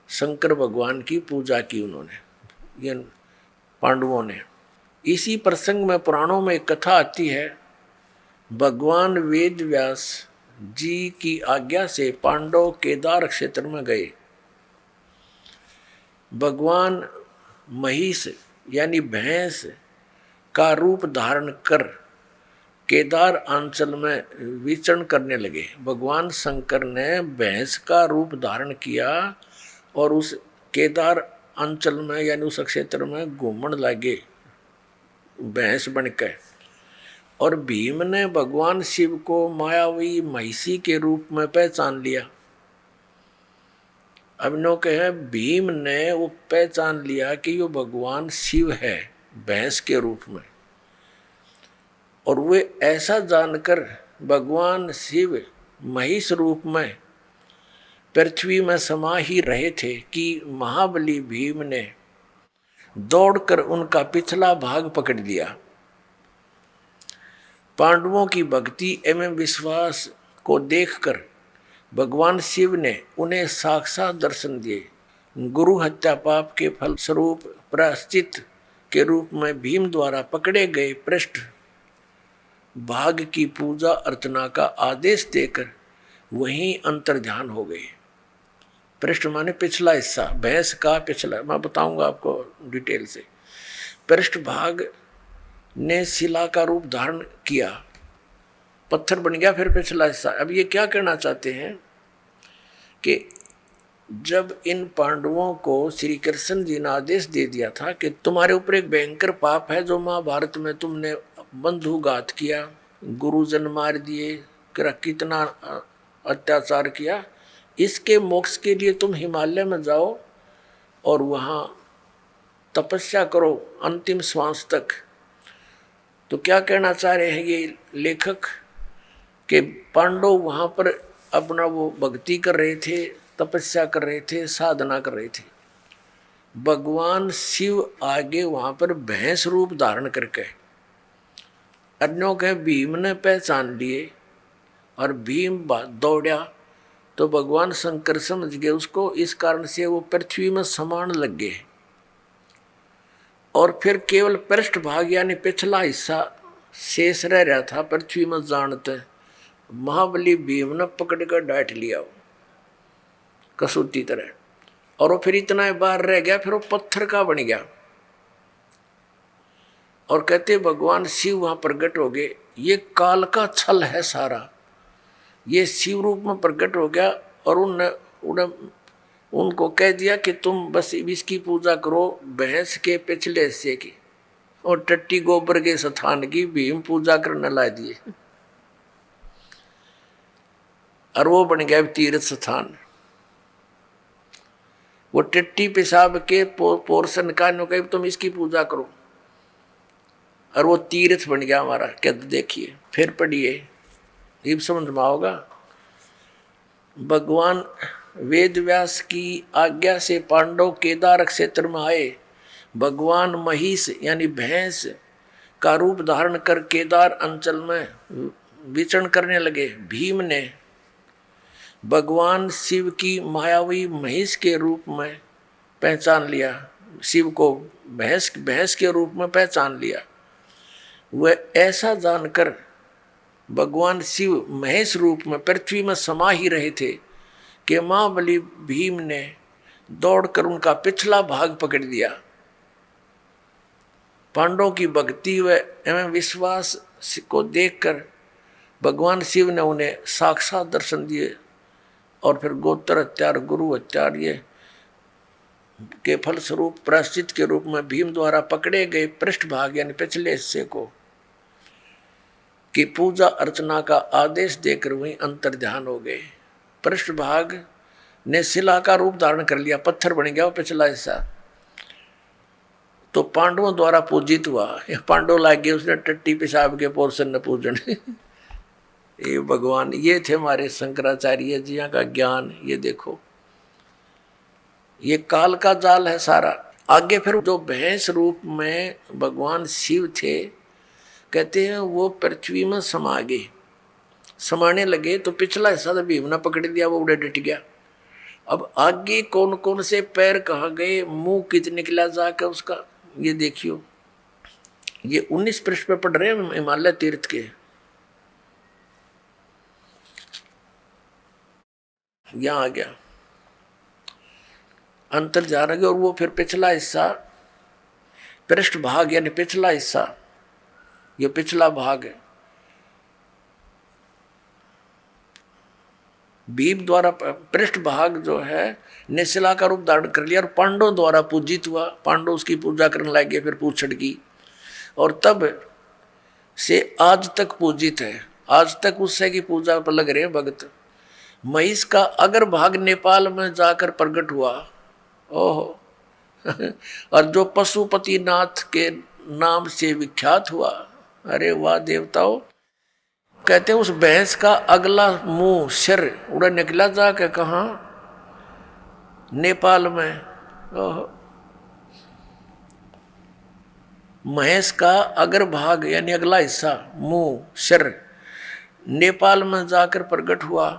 शंकर भगवान की पूजा की उन्होंने, ये पांडवों ने। इसी प्रसंग में पुराणों में एक कथा आती है, भगवान वेद व्यास जी की आज्ञा से पांडव केदार क्षेत्र में गए। भगवान महिष यानी भैंस का रूप धारण कर केदार अंचल में विचरण करने लगे। भगवान शंकर ने भैंस का रूप धारण किया और उस केदार अंचल में यानी उस क्षेत्र में घूमने लगे भैंस बनकर। और भीम ने भगवान शिव को मायावी महिषी के रूप में पहचान लिया। अब नो कहे भीम ने वो पहचान लिया कि यो भगवान शिव है भैंस के रूप में, और वे ऐसा जानकर भगवान शिव महिष रूप में पृथ्वी में समा ही रहे थे कि महाबली भीम ने दौड़कर उनका पिछला भाग पकड़ लिया। पांडवों की भक्ति एवं विश्वास को देखकर भगवान शिव ने उन्हें साक्षात दर्शन दिए। गुरु हत्या पाप के फल स्वरूप प्रायश्चित के रूप में भीम द्वारा पकड़े गए पृष्ठ भाग की पूजा अर्चना का आदेश देकर वहीं अंतर्ध्यान हो गए। पृष्ठ माने पिछला हिस्सा, भैंस का पिछला, मैं बताऊंगा आपको डिटेल से। पृष्ठ भाग ने शिला का रूप धारण किया, पत्थर बन गया फिर पिछला हिस्सा। अब ये क्या कहना चाहते हैं कि जब इन पांडवों को श्री कृष्ण जी ने आदेश दे दिया था कि तुम्हारे ऊपर एक भयंकर पाप है, जो महाभारत में तुमने बंधुघात किया, गुरुजन मार दिए, कितना अत्याचार किया, इसके मोक्ष के लिए तुम हिमालय में जाओ और वहाँ तपस्या करो अंतिम श्वास तक। तो क्या कहना चाह रहे हैं ये लेखक कि पांडव वहाँ पर अपना वो भक्ति कर रहे थे, तपस्या कर रहे थे, साधना कर रहे थे। भगवान शिव आगे वहाँ पर भैंस रूप धारण करके अन्यों के भीम ने पहचान लिए और भीम दौड़ा तो भगवान शंकर समझ गए उसको, इस कारण से वो पृथ्वी में समान लग गए। और फिर केवल पृष्ठ भाग यानी पिछला हिस्सा शेष रह रहा था पृथ्वी में जानते। महाबली भीम ने पकड़ कर डांट लिया कसूती तरह, और वो फिर इतना बार रह गया, फिर वो पत्थर का बन गया। और कहते भगवान शिव वहां प्रकट हो गए। ये काल का छल है सारा, ये शिव रूप में प्रकट हो गया और उनको कह दिया कि तुम बस इसकी पूजा करो भैंस के पिछले हिस्से की, और टट्टी गोबर के स्थान की भीम पूजा करने ला दिए और वो बन गया तीर्थ स्थान। वो टट्टी पेशाब के पोर्शन का नो कहे तुम इसकी पूजा करो और वो तीर्थ बन गया हमारा। क्या देखिए फिर पढ़िए, ये समझ में आओगा। भगवान वेद व्यास की आज्ञा से पांडव केदार क्षेत्र में आए। भगवान महिष यानी भैंस का रूप धारण कर केदार अंचल में विचरण करने लगे। भीम ने भगवान शिव की मायावी महिष के रूप में पहचान लिया, शिव को भैंस के रूप में पहचान लिया। वह ऐसा जानकर भगवान शिव महेश रूप में पृथ्वी में समा ही रहे थे कि महाबली भीम ने दौड़कर उनका पिछला भाग पकड़ दिया। पांडवों की भक्ति व एवं विश्वास को देखकर भगवान शिव ने उन्हें साक्षात दर्शन दिए और फिर गोत्र हत्यार गुरु हत्यार ये के फलस्वरूप प्रायश्चित के रूप में भीम द्वारा पकड़े गए पृष्ठभाग यानी पिछले हिस्से को की पूजा अर्चना का आदेश देकर वहीं अंतर्ध्यान हो गए। पृष्ठभाग ने शिला का रूप धारण कर लिया, पत्थर बन गया वो पिछला हिस्सा, तो पांडवों द्वारा पूजित हुआ। पांडव लागे उसने टट्टी पेशाब के पोर्शन न पूजन। ये भगवान, ये थे हमारे शंकराचार्य जी का ज्ञान। ये देखो, ये काल का जाल है सारा। आगे फिर जो भैंस रूप में भगवान शिव थे, कहते हैं वो पृथ्वी में समा गए, समाने लगे तो पिछला हिस्सा तो भीम ने पकड़ दिया, वो उड़े डट गया। अब आगे कौन कौन से पैर कहाँ गए, मुंह कित निकला जाकर उसका, ये देखियो। ये 19 पृष्ठ पे पढ़ रहे हैं हिमालय तीर्थ के। यहां आ गया अंतर जा रहा है। और वो फिर पिछला हिस्सा, पृष्ठ भाग यानी पिछला हिस्सा, ये पिछला भाग है, भीम द्वारा पृष्ठ भाग जो है ने शिला का रूप धारण कर लिया और पांडवों द्वारा पूजित हुआ। पांडव उसकी पूजा करने लगे, फिर पूछड़ की, और तब से आज तक पूजित है। आज तक उससे की पूजा पर लग रहे हैं भक्त। महिष का अगर भाग नेपाल में जाकर प्रकट हुआ, ओहो। और जो पशुपतिनाथ के नाम से विख्यात हुआ, अरे वाह देवताओं। कहते हैं उस भैंस का अगला मुंह सिर उड़ा निकला जाके कहाँ, नेपाल में। ओहो। महेश का अगर भाग यानी अगला हिस्सा, मुंह सिर, नेपाल में जाकर प्रकट हुआ,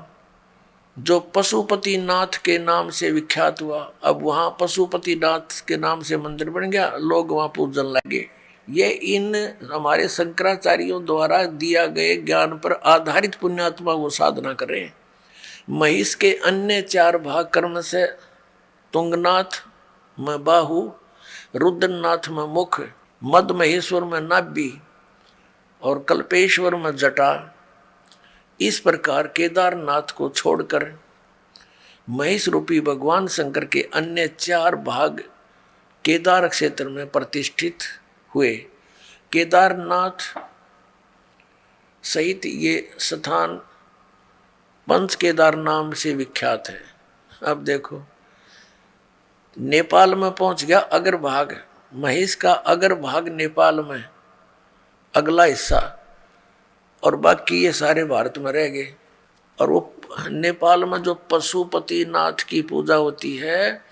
जो पशुपतिनाथ के नाम से विख्यात हुआ। अब वहाँ पशुपतिनाथ के नाम से मंदिर बन गया, लोग वहाँ पूजन लगे। ये इन हमारे शंकराचार्यों द्वारा दिया गए ज्ञान पर आधारित पुण्यात्मा वो साधना कर रहे हैं। महिष के अन्य 4 भाग कर्म से तुंगनाथ में बाहु, रुद्रनाथ में मुख, मद महेश्वर में नाभि और कल्पेश्वर में जटा। इस प्रकार केदारनाथ को छोड़कर महेश रूपी भगवान शंकर के अन्य 4 भाग केदार क्षेत्र में प्रतिष्ठित हुए। केदारनाथ सहित ये स्थान पंच केदार नाम से विख्यात है। अब देखो, नेपाल में पहुंच गया अग्रभाग, महेश का अग्रभाग नेपाल में अगला हिस्सा, और बाकी ये सारे भारत में रह गए। और वो नेपाल में जो पशुपतिनाथ की पूजा होती है,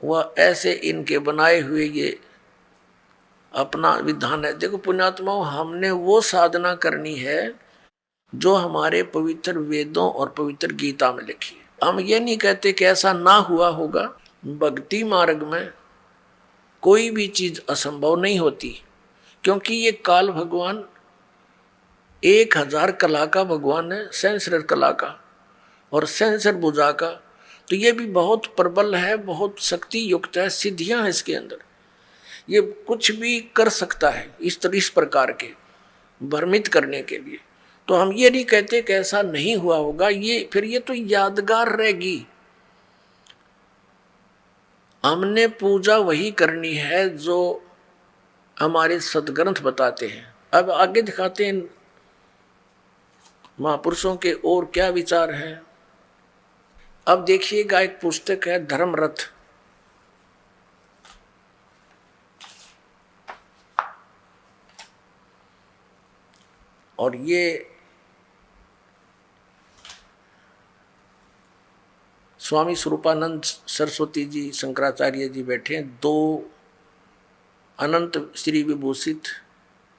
वह ऐसे इनके बनाए हुए ये अपना विधान है। देखो पुण्यात्माओं, हमने वो साधना करनी है जो हमारे पवित्र वेदों और पवित्र गीता में लिखी है। हम ये नहीं कहते कि ऐसा ना हुआ होगा। भक्ति मार्ग में कोई भी चीज असंभव नहीं होती, क्योंकि ये काल भगवान 1000 कला का भगवान है, सहस्र कला का और सहस्र भुजा का। तो ये भी बहुत प्रबल है, बहुत शक्ति युक्त है, सिद्धियां हैं इसके अंदर। ये कुछ भी कर सकता है इस प्रकार के भ्रमित करने के लिए। तो हम ये नहीं कहते कि ऐसा नहीं हुआ होगा, ये फिर ये तो यादगार रहेगी। हमने पूजा वही करनी है जो हमारे सदग्रंथ बताते हैं। अब आगे दिखाते हैं महापुरुषों के और क्या विचार हैं। अब देखिएगा, एक पुस्तक है धर्मरथ। और ये स्वामी स्वरूपानंद सरस्वती जी शंकराचार्य जी बैठे हैं, 2 अनंत श्री विभूषित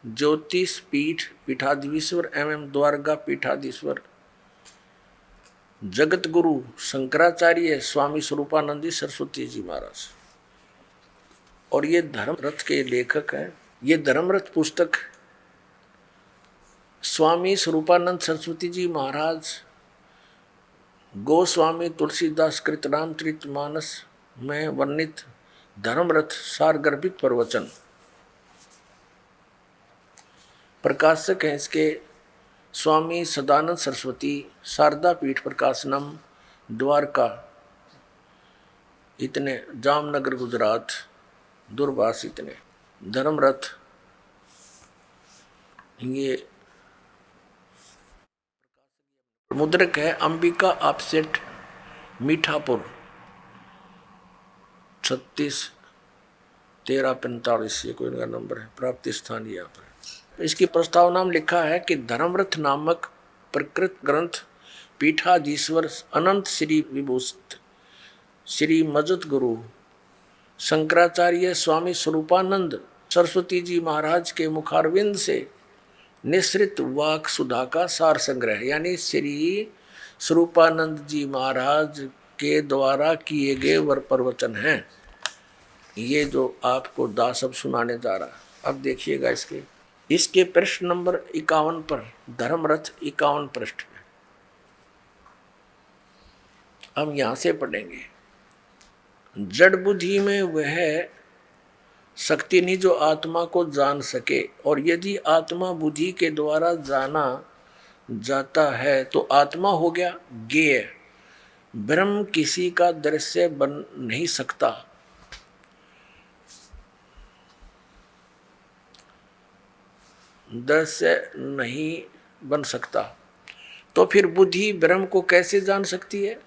ज्योतिष पीठ पीठाधीश्वर एवं द्वारका पीठाधीश्वर जगत गुरु शंकराचार्य स्वामी स्वरूपानंद सरस्वती जी महाराज, और ये धर्मरथ के लेखक हैं। ये धर्मरथ पुस्तक स्वामी स्वरूपानंद सरस्वती जी महाराज गोस्वामी तुलसीदास कृत रामचरितमानस में वर्णित धर्मरथ सारगर्भित प्रवचन, प्रकाशक हैं इसके स्वामी सदानंद सरस्वती, शारदा पीठ प्रकाशनम, द्वारका, इतने, जामनगर गुजरात, दूरभाष इतने। धर्मरथ ये मुद्रक है अंबिका ऑफसेट, मीठापुर, 361345, ये कोई इनका नंबर है। प्राप्ति स्थान यहाँ पर। इसकी प्रस्तावना में लिखा है कि धर्मरथ नामक प्रकृत ग्रंथ पीठाधीश्वर अनंत श्री विभूषित श्री मजत गुरु शंकराचार्य स्वामी स्वरूपानंद सरस्वती जी महाराज के मुखारविंद से निश्रित वाक सुधा का सार संग्रह, यानी श्री स्वरूपानंद जी महाराज के द्वारा किए गए वर प्रवचन हैं। ये जो आपको दास अब सुनाने जा रहा है, अब देखिएगा इसके पृष्ठ नंबर 51 पर, धर्मरथ 51 पृष्ठ में हम यहां से पढ़ेंगे। जड़ बुद्धि में वह शक्ति नहीं जो आत्मा को जान सके, और यदि आत्मा बुद्धि के द्वारा जाना जाता है तो आत्मा हो गया ज्ञेय। ब्रह्म किसी का दृश्य बन नहीं सकता। दृश्य नहीं बन सकता, तो फिर बुद्धि ब्रह्म को कैसे जान सकती है?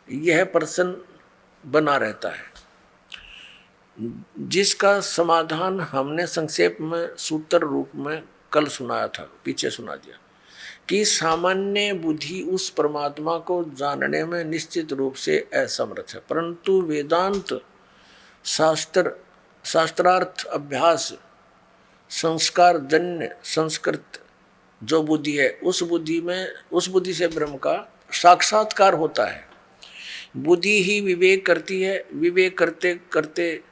यह प्रश्न बना रहता है, जिसका समाधान हमने संक्षेप में सूत्र रूप में कल सुनाया था, पीछे सुना दिया, कि सामान्य बुद्धि उस परमात्मा को जानने में निश्चित रूप से असमर्थ है, परंतु वेदांत शास्त्रार्थ अभ्यास संस्कार जन्य संस्कृत जो बुद्धि है, उस बुद्धि से ब्रह्म का साक्षात्कार होता है। बुद्धि ही विवेक करती है, विवेक करते करते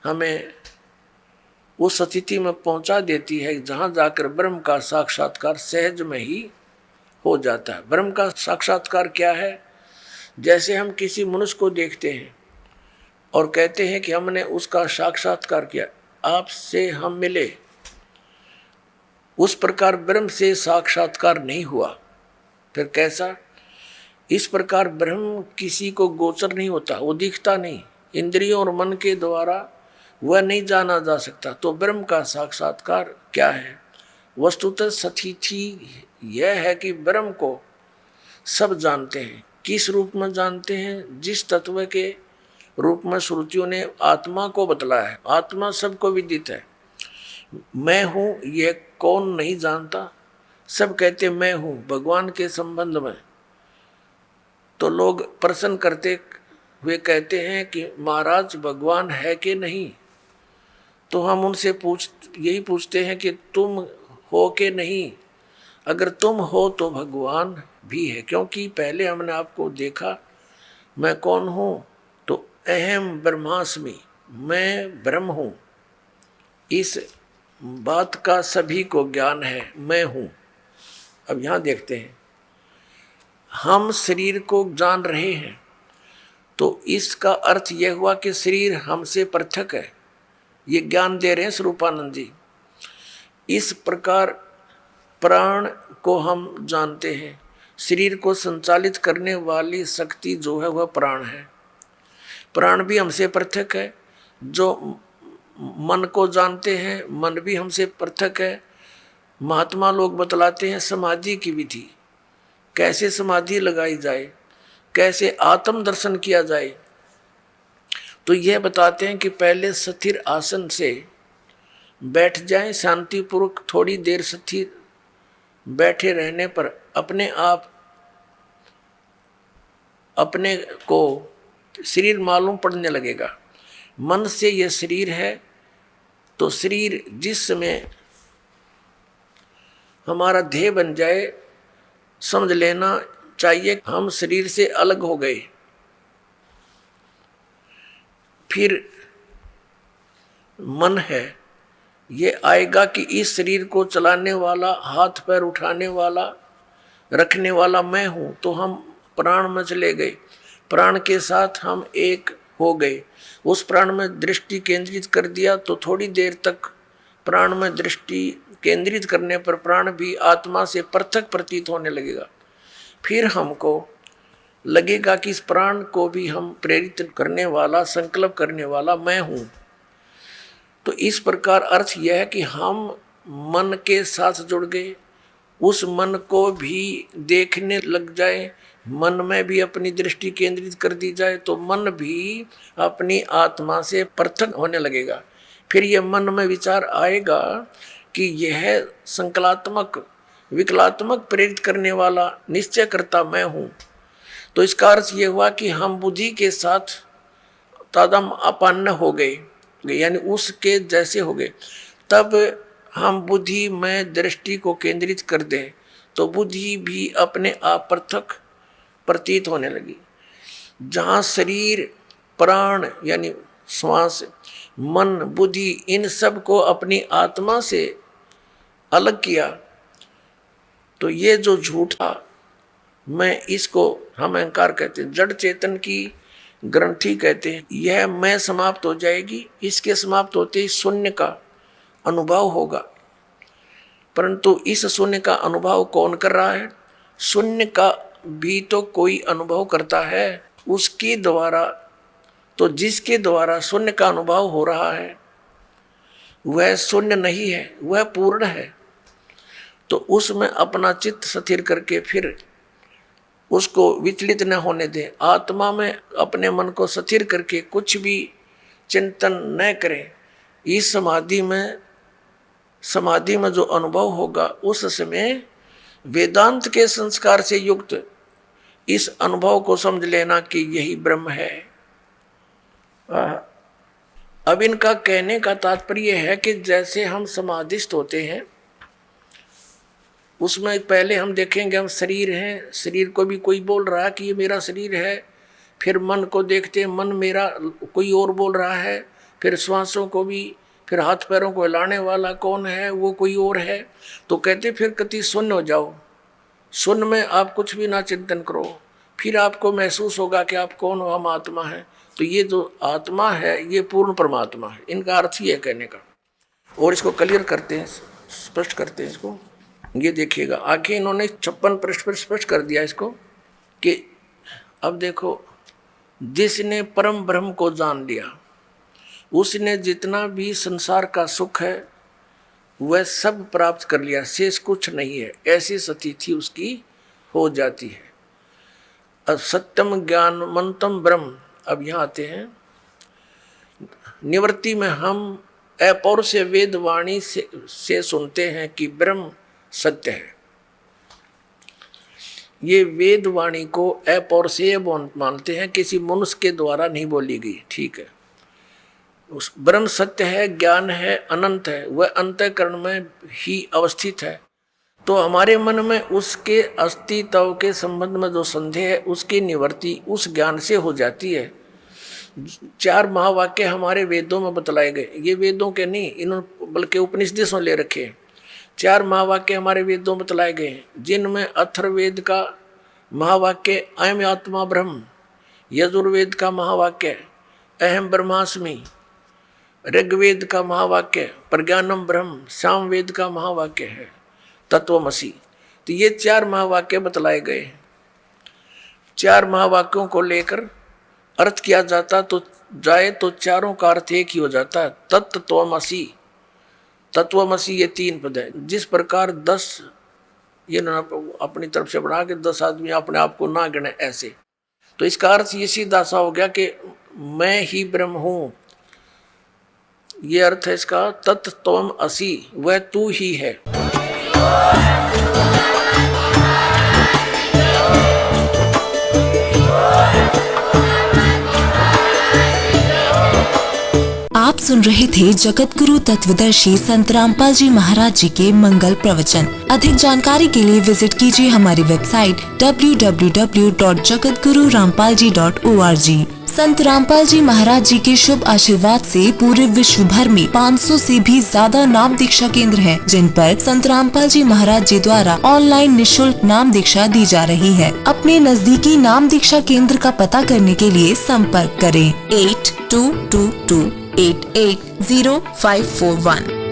हमें उस स्थिति में पहुंचा देती है जहां जाकर ब्रह्म का साक्षात्कार सहज में ही हो जाता है। ब्रह्म का साक्षात्कार क्या है? जैसे हम किसी मनुष्य को देखते हैं और कहते हैं कि हमने उसका साक्षात्कार किया, आपसे हम मिले, उस प्रकार ब्रह्म से साक्षात्कार नहीं हुआ। फिर कैसा? इस प्रकार ब्रह्म किसी को गोचर नहीं होता, वो दिखता नहीं, इंद्रियों और मन के द्वारा वह नहीं जाना जा सकता। तो ब्रह्म का साक्षात्कार क्या है? वस्तुतः स्थिति यह है कि ब्रह्म को सब जानते हैं। किस रूप में जानते हैं? जिस तत्व के रूप में श्रुतियों ने आत्मा को बतलाया है। आत्मा सबको विदित है। मैं हूँ यह कौन नहीं जानता? सब कहते मैं हूँ। भगवान के संबंध में तो लोग प्रश्न करते हुए कहते हैं कि महाराज भगवान है कि नहीं? तो हम उनसे यही पूछते हैं कि तुम हो कि नहीं? अगर तुम हो तो भगवान भी है, क्योंकि पहले हमने आपको देखा। मैं कौन हूँ? तो अहम ब्रह्मास्मि, मैं ब्रह्म हूँ। इस बात का सभी को ज्ञान है, मैं हूँ। अब यहाँ देखते हैं, हम शरीर को जान रहे हैं, तो इसका अर्थ यह हुआ कि शरीर हमसे पृथक है। ये ज्ञान दे रहे हैं स्वरूपानंद जी। इस प्रकार प्राण को हम जानते हैं। शरीर को संचालित करने वाली शक्ति जो है वह प्राण है। प्राण भी हमसे पृथक है। जो मन को जानते हैं, मन भी हमसे पृथक है। महात्मा लोग बतलाते हैं समाधि की विधि, कैसे समाधि लगाई जाए, कैसे आत्म दर्शन किया जाए। तो यह बताते हैं कि पहले स्थिर आसन से बैठ जाएं, शांतिपूर्वक थोड़ी देर स्थिर बैठे रहने पर अपने आप अपने को शरीर मालूम पड़ने लगेगा। मन से यह शरीर है, तो शरीर जिस समय हमारा देह बन जाए, समझ लेना चाहिए हम शरीर से अलग हो गए, फिर मन है ये आएगा कि इस शरीर को चलाने वाला, हाथ पैर उठाने वाला, रखने वाला मैं हूं। तो हम प्राण में चले गए, प्राण के साथ हम एक हो गए, उस प्राण में दृष्टि केंद्रित कर दिया तो थोड़ी देर तक प्राण में दृष्टि केंद्रित करने पर प्राण भी आत्मा से पृथक प्रतीत होने लगेगा। फिर हमको लगेगा कि इस प्राण को भी हम प्रेरित करने वाला, संकल्प करने वाला मैं हूं। तो इस प्रकार अर्थ यह है कि हम मन के साथ जुड़ गए, उस मन को भी देखने लग जाए, मन में भी अपनी दृष्टि केंद्रित कर दी जाए तो मन भी अपनी आत्मा से पृथक होने लगेगा। फिर यह मन में विचार आएगा कि यह संकलात्मक, विकलात्मक प्रेरित करने वाला निश्चय करता मैं हूँ। तो इसका अर्थ यह हुआ कि हम बुद्धि के साथ तादाम आपन्न हो गए, यानी उसके जैसे हो गए। तब हम बुद्धि में दृष्टि को केंद्रित कर दें तो बुद्धि भी अपने आप पृथक प्रतीत होने लगी। जहाँ शरीर, प्राण यानी श्वास, मन, बुद्धि इन सब को अपनी आत्मा से अलग किया तो ये जो झूठा मैं, इसको हम अहंकार कहते हैं, जड़ चेतन की ग्रंथि कहते हैं, यह मैं समाप्त हो जाएगी। इसके समाप्त होते ही शून्य का अनुभव होगा। परंतु इस शून्य का अनुभव कौन कर रहा है? शून्य का भी तो कोई अनुभव करता है, उसके द्वारा। तो जिसके द्वारा शून्य का अनुभव हो रहा है वह शून्य नहीं है, वह पूर्ण है। तो उसमें अपना चित्त स्थिर करके फिर उसको विचलित न होने दें। आत्मा में अपने मन को स्थिर करके कुछ भी चिंतन न करें। इस समाधि में जो अनुभव होगा उस समय वेदांत के संस्कार से युक्त इस अनुभव को समझ लेना कि यही ब्रह्म है। अब इनका कहने का तात्पर्य है कि जैसे हम समाधिस्थ होते हैं उसमें पहले हम देखेंगे हम शरीर हैं, शरीर को भी कोई बोल रहा है कि ये मेरा शरीर है। फिर मन को देखते हैं, मन मेरा कोई और बोल रहा है। फिर श्वासों को भी, फिर हाथ पैरों को हिलाने वाला कौन है, वो कोई और है। तो कहते फिर कति शून्य हो जाओ, शून्य में आप कुछ भी ना चिंतन करो, फिर आपको महसूस होगा कि आप कौन हो, हम आत्मा है। तो ये जो आत्मा है ये पूर्ण परमात्मा है। इनका अर्थ ही है कहने का। और इसको क्लियर करते हैं, स्पष्ट करते हैं इसको। ये देखिएगा आगे इन्होंने 56 पृष्ठ पर स्पष्ट कर दिया इसको कि अब देखो, जिसने परम ब्रह्म को जान लिया उसने जितना भी संसार का सुख है वह सब प्राप्त कर लिया, शेष कुछ नहीं है। ऐसी स्थिति उसकी हो जाती है। अब सत्यम ज्ञानमंतम ब्रह्म। अब यहाँ आते हैं निवृत्ति में हम अपौरुषेय वेद वाणी से सुनते हैं कि ब्रह्म सत्य है। ये वेद वाणी को अपौरुषेय मानते हैं, किसी मनुष्य के द्वारा नहीं बोली गई, ठीक है। उस ब्रह्म सत्य है, ज्ञान है, अनंत है, वह अंतःकरण में ही अवस्थित है। तो हमारे मन में उसके अस्तित्व के संबंध में जो संदेह है उसकी निवृत्ति उस ज्ञान से हो जाती है। 4 महावाक्य हमारे वेदों में बतलाए गए, ये वेदों के नहीं, इन्होंने बल्कि उपनिषदों ले रखे। 4 महावाक्य हमारे वेदों में बतलाए गए जिनमें अथर्ववेद का महावाक्य अयम आत्मा ब्रह्म, यजुर्वेद का महावाक्य अहम ब्रह्मास्मि, ऋग्वेद का महावाक्य प्रज्ञानम ब्रह्म, सामवेद का महावाक्य है तत्वमसि। तो ये 4 महावाक्य बतलाए गए। 4 महावाक्यों को लेकर अर्थ किया जाता तो चारों का अर्थ एक ही हो जाता है, तत्वमसि। तत्वमसि ये 3 पद है। जिस प्रकार 10 ये ना अपनी तरफ से बढ़ा के 10 आदमी अपने आप को ना गिने ऐसे, तो इसका अर्थ ये सीधा सा हो गया कि मैं ही ब्रह्म हूँ। ये अर्थ है इसका, तत्त्वम असि, वह तू ही है। आप सुन रहे थे जगत गुरु तत्वदर्शी संत रामपाल जी महाराज जी के मंगल प्रवचन। अधिक जानकारी के लिए विजिट कीजिए हमारी वेबसाइट www.jagatgururampalji.org। संत रामपाल जी महाराज जी के शुभ आशीर्वाद से पूरे विश्व भर में 500 से भी ज्यादा नाम दीक्षा केंद्र हैं, जिन पर संत रामपाल जी महाराज जी द्वारा ऑनलाइन निशुल्क नाम दीक्षा दी जा रही है। अपने नजदीकी नाम दीक्षा केंद्र का पता करने के लिए संपर्क करें 8222880541।